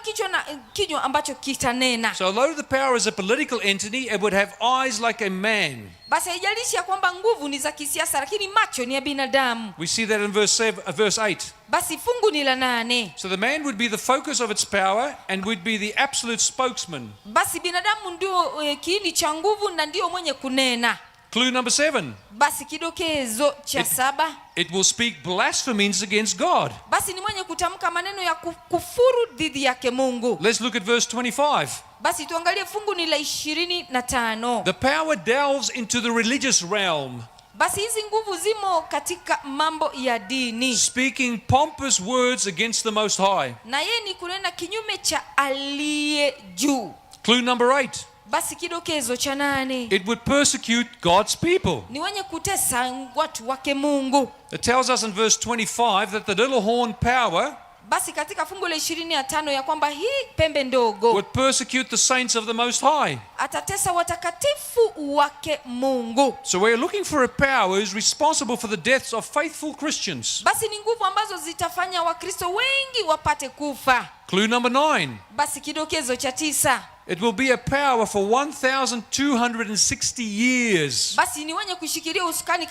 kinywa ambacho kitanena. So although the power is a political entity, it would have eyes like a man. Basi haijalishi ya kwamba nguvu ni za kisiasa, lakini macho ni ya binadamu. We see that in verse 8. Basi fungu ni la 8. So the man would be the focus of its power and would be the absolute spokesman. Basi binadamu ndio kiini cha nguvu na ndio mwenye kunena. Clue number 7. Basi kidokezo cha 7. It will speak blasphemies against God. Basi ni mwenye kutamka maneno ya kufuru dhidi yake Mungu. Let's look at verse 25. Basi tuangalie fungu ni la 25. The power delves into the religious realm, Basi hizi nguvu zimo katika mambo ya dini. speaking pompous words against the Most High. Na yeye ni kunena kinyume cha aliye juu. Clue number 8. Basi kidokezo cha 8. It would persecute God's people. Ni wenye kutesa watu wake Mungu. It tells us in verse 25 that the little horn power Basi katika fungu la 25 ya kwamba hii pembe ndogo would persecute the saints of the Most High. atatesa watakatifu wake Mungu. So we're looking for a power who's responsible for the deaths of faithful Christians. Basi ni nguvu ambazo zitafanya Wakristo wengi wapate kufa. Clue number 9. Basi kidokezo cha 9. It will be a power for 1,260 years. Basi ni wenye kushikilia usukani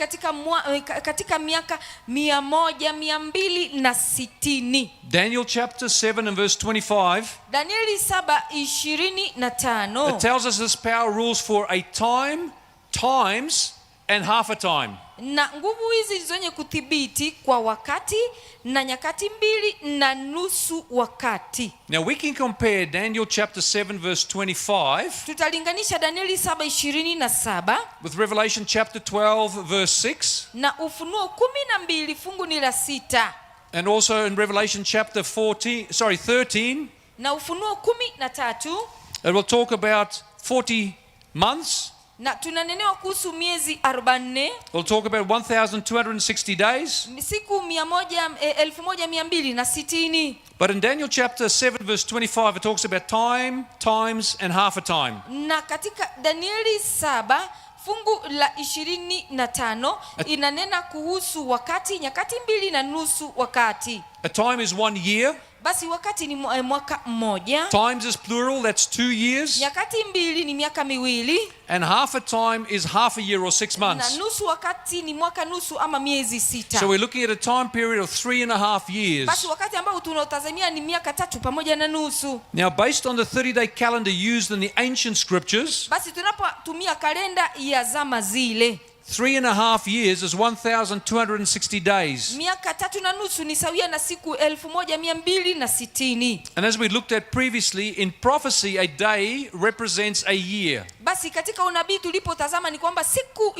katika miaka 260. Daniel chapter 7 and verse 25. Danieli 7:25. It tells us this power rules for a time, times, and half a time. Na nguvu hizi zenye kudhibiti kwa wakati na nyakati mbili na nusu wakati. Now we can compare Daniel chapter 7 verse 25 Tutalinganisha Danieli 7:27 with Revelation chapter 12 verse 6, na Ufunuo 12 fungu ni la 6, and also in Revelation chapter 13. na Ufunuo 13. It will talk about 40 months. Na tunanenewa kuhusu miezi 44, We'll talk about 1,260 days. siku 1260. But in Daniel chapter 7 verse 25 it talks about time, times, and half a time. Na katika Danieli 7 fungu la 25 inanena kuhusu wakati, nyakati mbili na nusu wakati. A time is 1 year. Basi wakati ni mwaka mmoja. Times is plural, that's 2 years. Nyakati mbili ni miaka miwili. And half a time is half a year or 6 Na months. nusu wakati ni mwaka nusu ama miezi 6. So we're looking at a time period of 3.5 years. Basi wakati ambao tunaotazamia ni miaka 3 pamoja na nusu. Now, based on the 30-day calendar used in the ancient scriptures, Basi tunapotumia kalenda ya zama zile, 3.5 years is 1,260 days. miaka 3 na nusu ni sawia na siku 1260. And as we looked at previously, in prophecy, a day represents a year. Basi katika unabii tulipotazama ni kwamba siku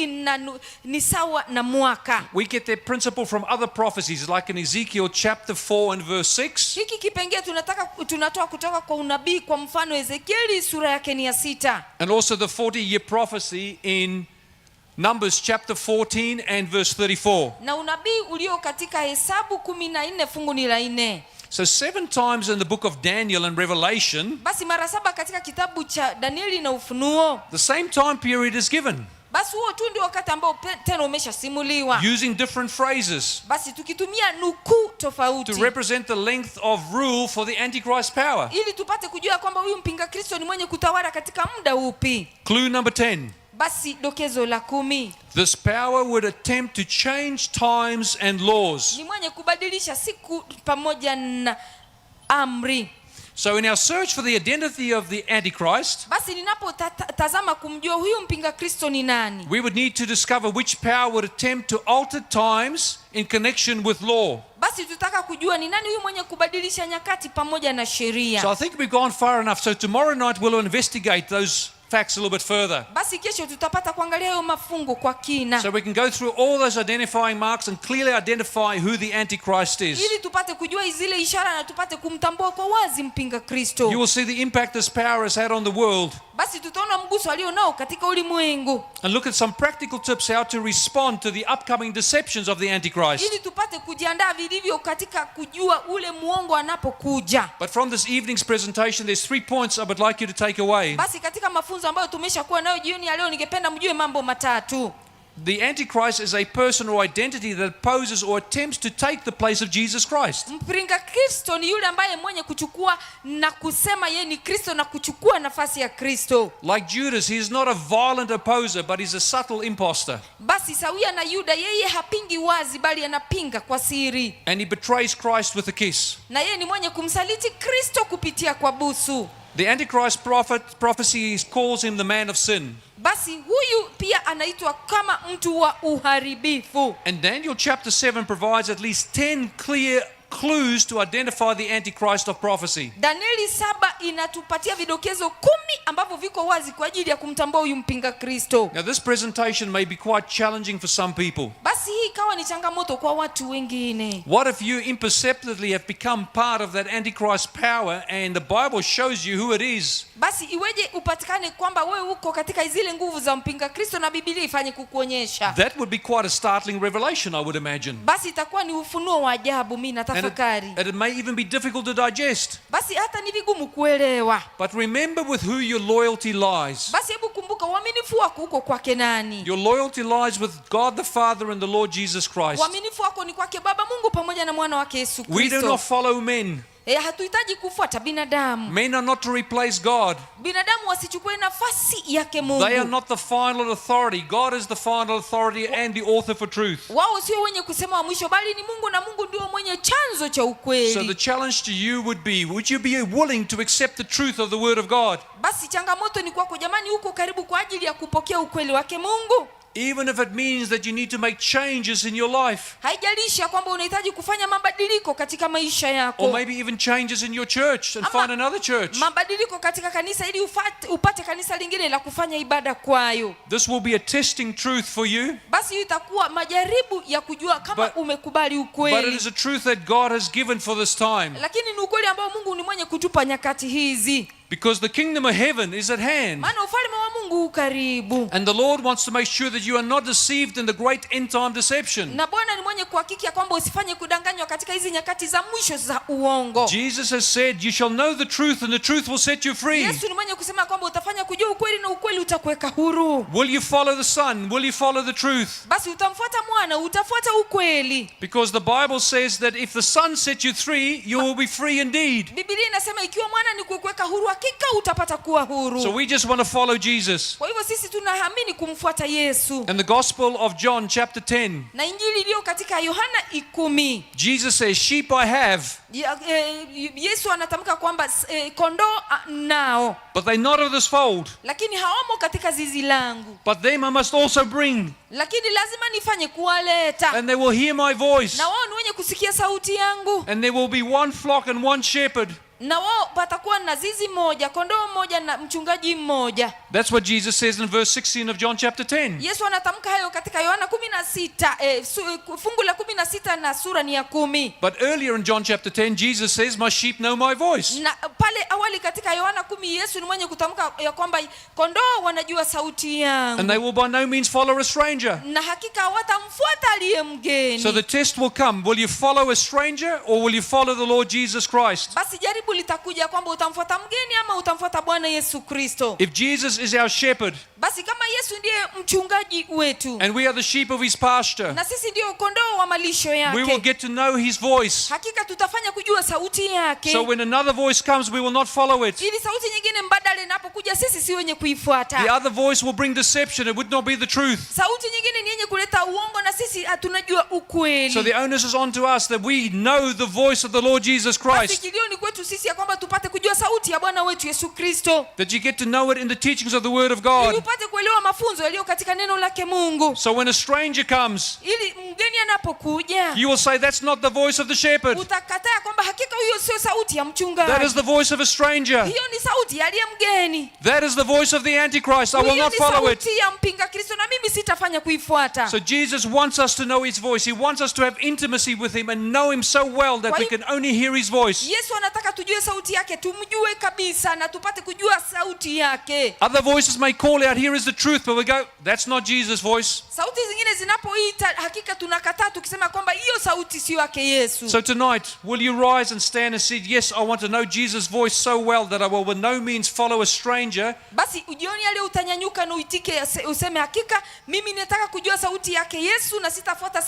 ni sawa na mwaka. We get that principle from other prophecies, like in Ezekiel chapter 4 and verse 6. Hiki kipengee tunatoa kutoka kwa unabii, kwa mfano Ezekieli sura yake ni ya 6. And also the 40-year prophecy in Numbers chapter 14 and verse 34. Na unabii ulio katika Hesabu 14 fungu ni la 4. So 7 times in the book of Daniel and Revelation, Basi mara 7 katika kitabu cha Danieli na Ufunuo. the same time period is given, Basi huo tu ndio wakati ambao tena umeshasimuliwa. using different phrases Basi tukitumia nukuu tofauti to represent the length of rule for the Antichrist power. ili tupate kujua kwamba huyu mpinga Kristo ni mwenye kutawala katika muda upi. Clue number 10. Basi dokezo la 10, This power would attempt to change times and laws. ni mwenye kubadilisha siku pamoja na amri. So in our search for the identity of the Antichrist, Basi ninapotazama kumjua huyu mpinga Kristo ni nani, we would need to discover which power would attempt to alter times in connection with law. basi tutaka kujua ni nani huyu mwenye kubadilisha nyakati pamoja na sheria. So I think we've gone far enough. So tomorrow night we'll investigate those facts a little bit further. Basi kesho tutapata kuangalia hayo mafungu kwa kina, So we can go through all those identifying marks and clearly identify who the Antichrist is. ili tupate kujua zile ishara na tupate kumtambua kwa wazi mpinga Kristo. You will see the impact this power has had on the world, Basi tutaona mguso alio nao katika ulimwengu, and look at some practical tips how to respond to the upcoming deceptions of the Antichrist. ili tupate kujiandaa vilivyo katika kujua ule muongo anapokuja. But from this evening's presentation, there's 3 points I would like you to take away. Basi katika mafunzo ambayo tumeshakuwa nayo jioni ya leo, ningependa mjue mambo matatu. The Antichrist is a person or identity that opposes or attempts to take the place of Jesus Christ. Mpinga Kristo ni yule ambaye mwenye kuchukua na kusema yeye ni Kristo na kuchukua nafasi ya Kristo. Like Judas, he is not a violent opposer, but he's a subtle imposter. Basi sawia na Yuda, yeye hapingi wazi bali anapinga kwa siri, And he betrays Christ with a kiss. na yeye ni mwenye kumsaliti Kristo kupitia kwa busu. The Antichrist prophecy calls him the man of sin. Basi huyu pia anaitwa kama mtu wa uharibifu. And Daniel chapter 7 provides at least 10 clear clues to identify the Antichrist of prophecy. Danieli 7 inatupatia vidokezo 10 ambavyo viko wazi kwa ajili ya kumtambua huyu mpinga Kristo. Now this presentation may be quite challenging for some people. Basi hii ikawa ni changamoto kwa watu wengine. What if you imperceptibly have become part of that Antichrist power and the Bible shows you who it is? Basi iweje upatikane kwamba wewe uko katika zile nguvu za mpinga Kristo na Biblia ifanye kukuonyesha? That would be quite a startling revelation, I would imagine. Basi itakuwa ni ufunuo wa ajabu, mimi nataka kutafakari. And it may even be difficult to digest. Basi hata ni vigumu kuelewa. But remember with who your loyalty lies. Basi hebu kumbuka uaminifu wako uko kwake nani? Your loyalty lies with God the Father and the Lord Jesus Christ. Uaminifu wako ni kwake Baba Mungu pamoja na mwana wake Yesu Kristo. We do not follow men. Hatuhitaji kufuata binadamu. Men are not to replace God. Binadamu wasichukue nafasi yake Mungu. They are not the final authority. God is the final authority and the author for truth. Wao sio wenye kusema wa mwisho, bali ni Mungu, na Mungu ndio mwenye chanzo cha ukweli. So the challenge to you would you be willing to accept the truth of the word of God? Basi changamoto ni kwako jamani, uko karibu kwa ajili ya kupokea ukweli wake Mungu. Even if it means that you need to make changes in your life. Haijalishi kwamba unahitaji kufanya mabadiliko katika maisha yako. Or maybe even changes in your church and find another church. Mabadiliko katika kanisa ili upate kanisa lingine la kufanya ibada kwayo. This will be a testing truth for you. Basi itakuwa majaribu ya kujua kama umekubali ukweli. But it is a truth that God has given for this time. Lakini ni ukweli ambao Mungu ni mwenye kutupa nyakati hizi. Because the kingdom of heaven is at hand. Maana ufalme wa Mungu u karibu. And the Lord wants to make sure that you are not deceived in the great end time deception. Na Bwana ni mwenye kuhakiki kwamba usifanye kudanganywa katika hizi nyakati za mwisho za uongo. Jesus has said, you shall know the truth and the truth will set you free. Yesu ni mwenye kusema kwamba utafanya kujua ukweli na ukweli utakuweka huru. Will you follow the Son? Will you follow the truth? Basi utamfuata mwana, utafuata ukweli. Because the Bible says that if the Son set you free, you will be free indeed. Biblia inasema ikiwa mwana ni kukuweka huru, hakika utapata kuwa huru. So we just want to follow Jesus. Kwa hivyo sisi tunaamini kumfuata Yesu. And the Gospel of John chapter 10. Na Injili iliyo katika Yohana 10. Jesus says, sheep I have. Yesu anatamka kwamba kondoo nao. But they're not of this fold. Lakini hawamo katika zizi langu. But them I must also bring. Lakini lazima nifanye kuwaleta. And they will hear my voice. Na wao ni wenye kusikia sauti yangu. And there will be one flock and one shepherd. Na wao patakuwa na zizi moja, kondoo mmoja na mchungaji mmoja. That's what Jesus says in verse 16 of John chapter 10. Yesu anatamka hayo katika Yohana 16, fungu la 16 na sura ni ya 10. But earlier in John chapter 10, Jesus says, my sheep know my voice. Na pale awali katika Yohana 10 Yesu ni mwenye kutamka ya kwamba kondoo wanajua sauti yangu. And they will by no means follow a stranger. Na hakika hawatamfuata aliye mgeni. So the test will come. Will you follow a stranger or will you follow the Lord Jesus Christ? Basi jaribu litakuja kwamba utamfuata mgeni ama utamfuata Bwana Yesu Kristo. If Jesus is our shepherd, basi kama Yesu ndiye mchungaji wetu, and we are the sheep of his pasture, na sisi ndio kondoo wa malisho yake, we will get to know his voice. hakika tutafanya kujua sauti yake. So when another voice comes, we will not follow it. Ili sauti nyingine mbadala inapokuja, sisi si wenye kuifuata. The other voice will bring deception. It would not be the truth. Sauti nyingine ni yenye kuleta uongo na sisi tunajua ukweli. So the onus is on to us that we know the voice of the Lord Jesus Basi Christ. kilio ni kwetu sisi ya kwamba tupate kujua sauti ya Bwana wetu Yesu Kristo. That you get to know it in the teachings of the Word of Ili God. upate kuelewa mafunzo yaliyo katika neno lake Mungu. So when a stranger comes, Ili mgeni anapokuja, you will say, that's not the voice of the shepherd. utakataa kwamba hakika huyo sio sauti ya mchungaji. That is the voice of a stranger. Hiyo ni sauti ya aliye mgeni. That is the voice of the Antichrist. I will Hiyo not ni follow it. sauti ya mpinga Kristo na mimi sitafanya kuifuata. So Jesus wants us to know his voice. He wants us to have intimacy with him and know him so well that we can only hear his voice. Yesu anataka tujue sauti yake, tumjue kabisa na tupate kujua sauti yake. Other voices may call out, here is the truth, but we go, that's not Jesus' voice. Sauti zingine zinapoita, hakika tunakataa tukisema kwamba hiyo sauti sio yake Yesu. So tonight, will you rise and stand and say, yes, I want to know Jesus' voice so well that I will by no means follow a stranger. Basi ujioni leo utanyanyuka na uitike useme hakika mimi nataka kujua sauti yake Yesu na sitafuata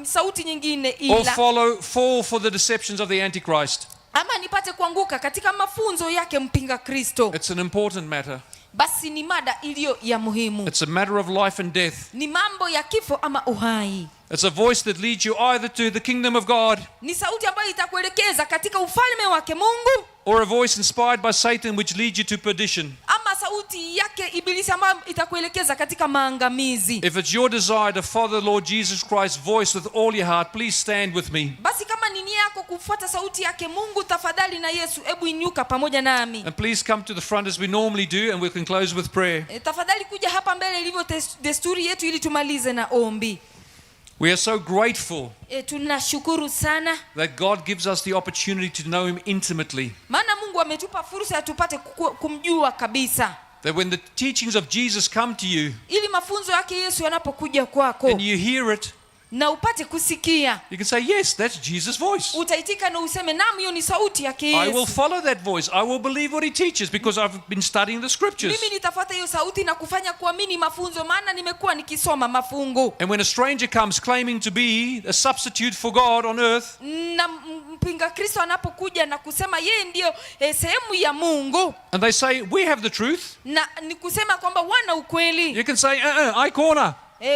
sauti nyingine Or ila fall for the deceptions of the Antichrist. ama nipate kuanguka katika mafunzo yake mpinga Kristo. It's an important matter. Basi ni mada iliyo ya muhimu. It's a matter of life and death. Ni mambo ya kifo ama uhai. It's a voice that leads you either to the kingdom of God Ni sauti ambayo itakuelekeza katika ufalme wake Mungu, or a voice inspired by Satan which leads you to perdition. ama sauti yake ibilisi ambayo itakuelekeza katika maangamizi. If it's your desire to follow the Lord Jesus Christ's voice with all your heart, please stand with me. Basi kama ni nia yako kufuata sauti yake Mungu, tafadhali na Yesu, hebu inuka pamoja nami. And please come to the front as we normally do, and we can close with prayer. Tafadhali kuja hapa mbele ilivyo desturi yetu ili tumalize na ombi. We are so grateful Tunashukuru sana that God gives us the opportunity to know him intimately. maana Mungu ametupa fursa ya tupate kumjua kabisa. That when the teachings of Jesus come to you Ili mafunzo yake Yesu yanapokuja kwako and you hear it, na upate kusikia. You can say, yes, that's Jesus' voice. Utaitika na useme naam, hiyo ni sauti yake I will Yesu. follow that voice. I will believe what he teaches because I've been studying the scriptures. Mimi nitafuata hiyo sauti na kufanya kuamini mafunzo, maana nimekuwa nikisoma mafungu. And when a stranger comes claiming to be a substitute for God on earth, Na mpinga Kristo anapokuja na kusema yeye ndio sehemu ya Mungu, and they say, we have the truth, na ni kusema kwamba wana ukweli, you can say, I corner.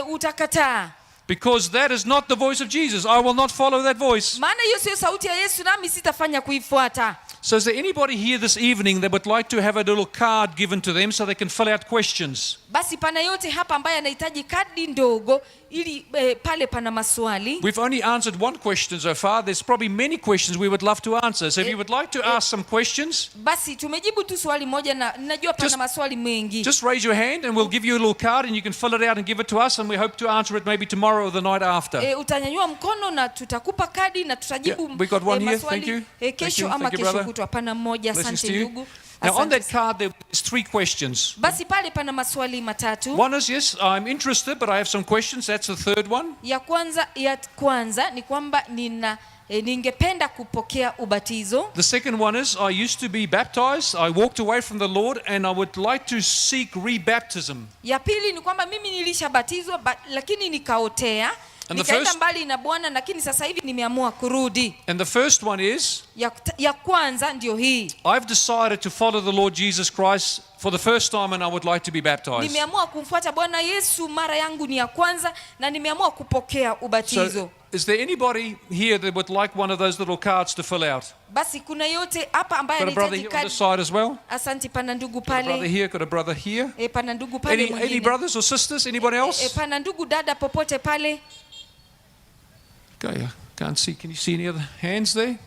utakataa. Because that is not the voice of Jesus. I will not follow that voice. Maana hiyo sio sauti ya Yesu, nami sitafanya kuifuata. So is there anybody here this evening that would like to have a little card given to them so they can fill out questions? Basi pana yote hapa ambaye anahitaji kadi ndogo ili pale pana maswali. We've only answered one question so far. There's probably many questions we would love to answer. So if you would like to ask some questions, Basi tumejibu tu swali moja na najua pana maswali mengi. just raise your hand and we'll give you a little card and you can fill it out and give it to us, and we hope to answer it maybe tomorrow or the night after. Utanyanyua mkono na tutakupa kadi na tutajibu Yeah, we got one here. maswali Thank you. kesho Thank you. ama Thank you, kesho brother. kutwa. Pana mmoja. Blessings Asante to you. ndugu. Now on Asante. that card there's 3 questions. Basi pale pana maswali matatu. One is, yes, I'm interested, but I have some questions. That's the third one. Ya kwanza ni kwamba ningependa kupokea ubatizo. The second one is, I used to be baptized. I walked away from the Lord and I would like to seek rebaptism. Ya pili ni kwamba mimi nilishabatizwa lakini nikaotea. And the Nikaenda first- mbali na Bwana, lakini sasa hivi nimeamua kurudi. And the first one is, Ya kwanza ndio hii. I've decided to follow the Lord Jesus Christ for the first time and I would like to be baptized. Nimeamua kumfuata Bwana Yesu, mara yangu ni ya kwanza na nimeamua kupokea ubatizo. So, is there anybody here that would like one of those little cards to fill out? Basi kuna yote hapa ambaye Got a brother anahitaji here on this kadi. side as well? Asante, pana ndugu Got a brother pale. here, got a brother here. Pana ndugu pale Any mwingine. brothers or sisters? Anybody else? Pana ndugu dada popote pale. Okay, I can't see. Can you see any other hands there?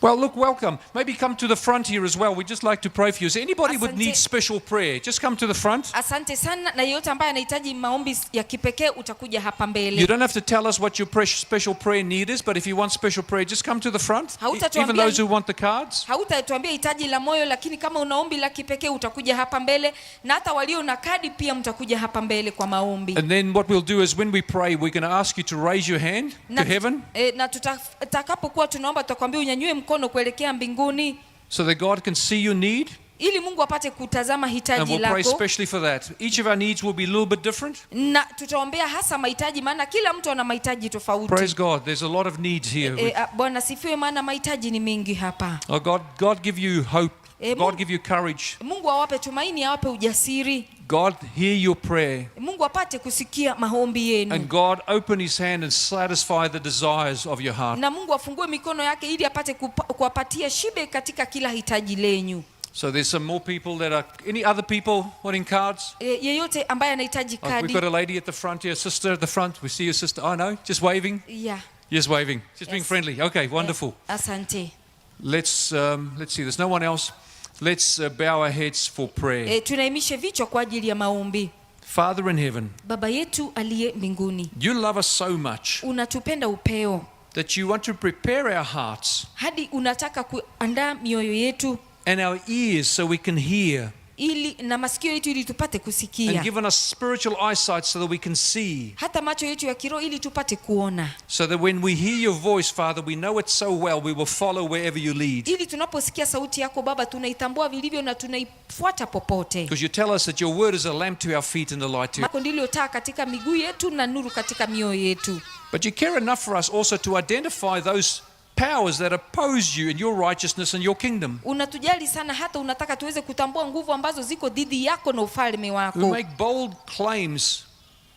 Well, look, welcome. Maybe come to the front here as well. We'd just like to pray for you. Is there anybody would need special prayer? Just come to the front. Asante sana, na yeyote ambaye anahitaji maombi ya kipekee utakuja hapa mbele. You don't have to tell us what your special prayer need is, but if you want special prayer, just come to the front. Even those who want the cards. Hautatuambia hitaji la moyo, lakini kama una ombi la kipekee utakuja hapa mbele, na hata walio na kadi pia mtakuja hapa mbele kwa maombi. And then what we'll do is when we pray, we're going to ask you to raise your hand to heaven. Na tutakapokuwa tunaomba tutakwambia unyanyue mkono kuelekea mbinguni, so that God can see your need. ili Mungu apate kutazama hitaji lako. And we'll pray lako. especially for that. Each of our needs will be a little bit different. Na tutaombea hasa mahitaji, maana kila mtu ana mahitaji tofauti. Praise God. There's a lot of needs here. Bwana sifiwe, maana mahitaji ni mengi hapa. Oh God give you hope. God give you courage. Mungu awape tumaini, awape ujasiri. God hear your prayer. Mungu apate kusikia maombi yenu. And God open his hand and satisfy the desires of your heart. Na Mungu afungue mikono yake ili apate kuwapatia shibe katika kila hitaji lenyu. So there's some more people that are, any other people wanting cards? Yeyote ambaye anahitaji kadi. We've got a lady at the front here, sister at the front. We see your sister. Oh no, just waving. Yeah. Yes, waving. Just being friendly. Okay, wonderful. Asante. Let's see. There's no one else. Let's bow our heads for prayer. Tunaimishe vichwa kwa ajili ya maombi. Father in heaven. Baba yetu aliye mbinguni. You love us so much. Unatupenda upeo. That you want to prepare our hearts. Hadi unataka kuandaa mioyo yetu. And our ears so we can hear. Ili na masikio yetu ili tupate kusikia. And given us spiritual eyesight so that we can see. Hata macho yetu ya kiroho ili tupate kuona. So that when we hear your voice, Father, we know it so well, we will follow wherever you lead. Ili tunaposikia sauti yako Baba, tunaitambua vilivyo na tunaifuata popote. Because you tell us that your word is a lamp to our feet and a light to our path. Ndilo taa katika miguu yetu na nuru katika mioyo yetu. But you care enough for us also to identify those powers that oppose you in your righteousness and your kingdom. Unatujali sana hata unataka tuweze kutambua nguvu ambazo ziko dhidi yako na ufalme wako. Who make bold claims.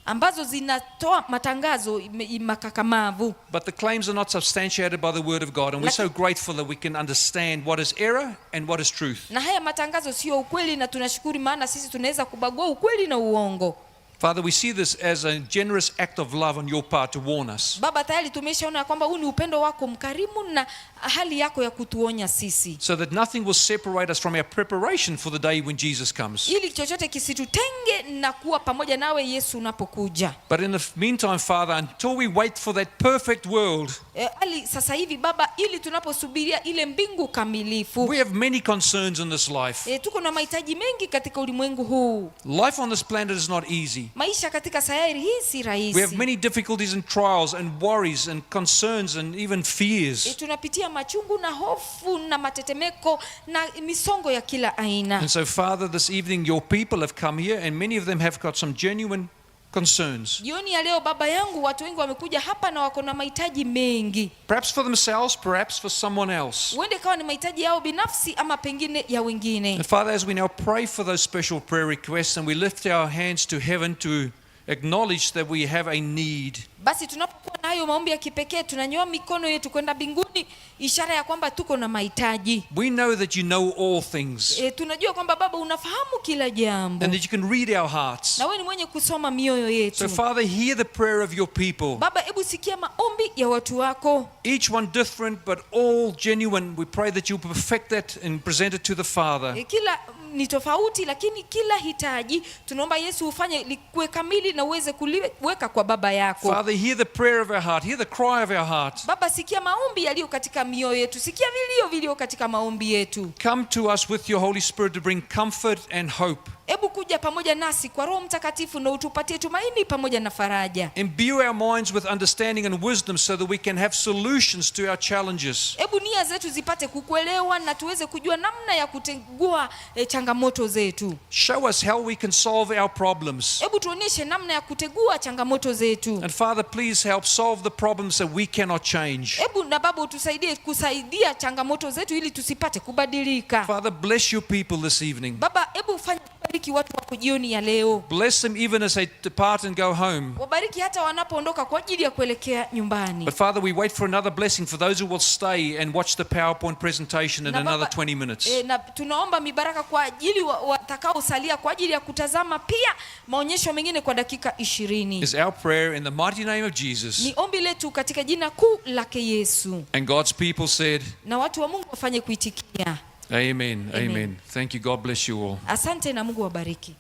Ambazo zinatoa matangazo makakamavu. But the claims are not substantiated by the word of God, and we're so grateful that we can understand what is error and what is truth. Na haya matangazo sio ukweli, na tunashukuru maana sisi tunaweza kubagua ukweli na uongo. Father, we see this as a generous act of love on your part to warn us. Baba, tayari tumeshaona kwamba huu ni upendo wako mkarimu na hali yako ya kutuonya sisi. So that nothing will separate us from our preparation for the day when Jesus comes. Ili chochote kisitutenge na kuwa pamoja nawe Yesu unapokuja. But in the meantime, Father, until we wait for that perfect world, ali sasa hivi Baba, ili tunaposubiria ile mbingu kamilifu. We have many concerns in this life. Tuko na mahitaji mengi katika ulimwengu huu. Life on this planet is not easy. Maisha katika sayari hii si rahisi. We have many difficulties and trials and worries and concerns and even fears. Tunapitia machungu na hofu na matetemeko na misongo ya kila aina. And so, Father, this evening your people have come here and many of them have got some genuine concerns. Jioni ya leo Baba yangu, watu wengi wamekuja hapa na wako na mahitaji mengi. Perhaps for themselves, perhaps for someone else. Huenda kawa ni mahitaji yao binafsi ama pengine ya wengine. And Father, as we now pray for those special prayer requests and we lift our hands to heaven to acknowledge that we have a need. Basi tunapokuwa na hayo maombi ya kipekee, tunanyoa mikono yetu kwenda mbinguni, ishara ya kwamba tuko na mahitaji. We know that you know all things. Tunajua kwamba Baba unafahamu kila jambo. And that you can read our hearts. Na wewe ni mwenye kusoma mioyo yetu. So Father, hear the prayer of your people. Baba, hebu sikia maombi ya watu wako. Each one different but all genuine. We pray that you perfect that and present it to the Father. Kila ni tofauti, lakini kila hitaji tunaomba Yesu ufanye likuwe kamili na uweze kuliweka kwa Baba yako. Father, hear the prayer of our heart, hear the cry of our heart. Baba, sikia maombi yaliyo katika mioyo yetu, sikia vilio katika maombi yetu. Come to us with your Holy Spirit to bring comfort and hope. Hebu kuja pamoja nasi kwa Roho Mtakatifu na utupatie tumaini pamoja na faraja. Imbue our minds with understanding and wisdom so that we can have solutions to our challenges. Hebu nia zetu zipate kukuelewa na tuweze kujua namna ya kutegua changamoto zetu. Show us how we can solve our problems. Hebu tuonyeshe namna ya kutegua changamoto zetu. And Father, please help solve the problems that we cannot change. Hebu na Baba utusaidie kusaidia changamoto zetu ili tusipate kubadilika. Father, bless your people this evening. Baba, hebu ufanye bariki watu wako jioni ya leo. Bless them even as they depart and go home. Wabariki hata wanapoondoka kwa ajili ya kuelekea nyumbani. But Father, we wait for another blessing for those who will stay and watch the PowerPoint presentation in Na another Baba, 20 minutes. Na tunaomba mibaraka kwa ajili watakaosalia kwa ajili ya kutazama pia maonyesho mengine kwa dakika 20. Is our prayer in the mighty name of Jesus. Ni ombi letu katika jina kuu lake Yesu. And God's people said, Na watu wa Mungu wafanye kuitikia. Amen. Amen. Amen. Thank you. God bless you all. Asante na Mungu wabariki.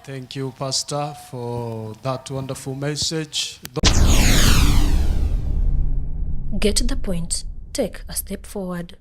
Thank you, Pastor, for that wonderful message. Get the point. Take a step forward.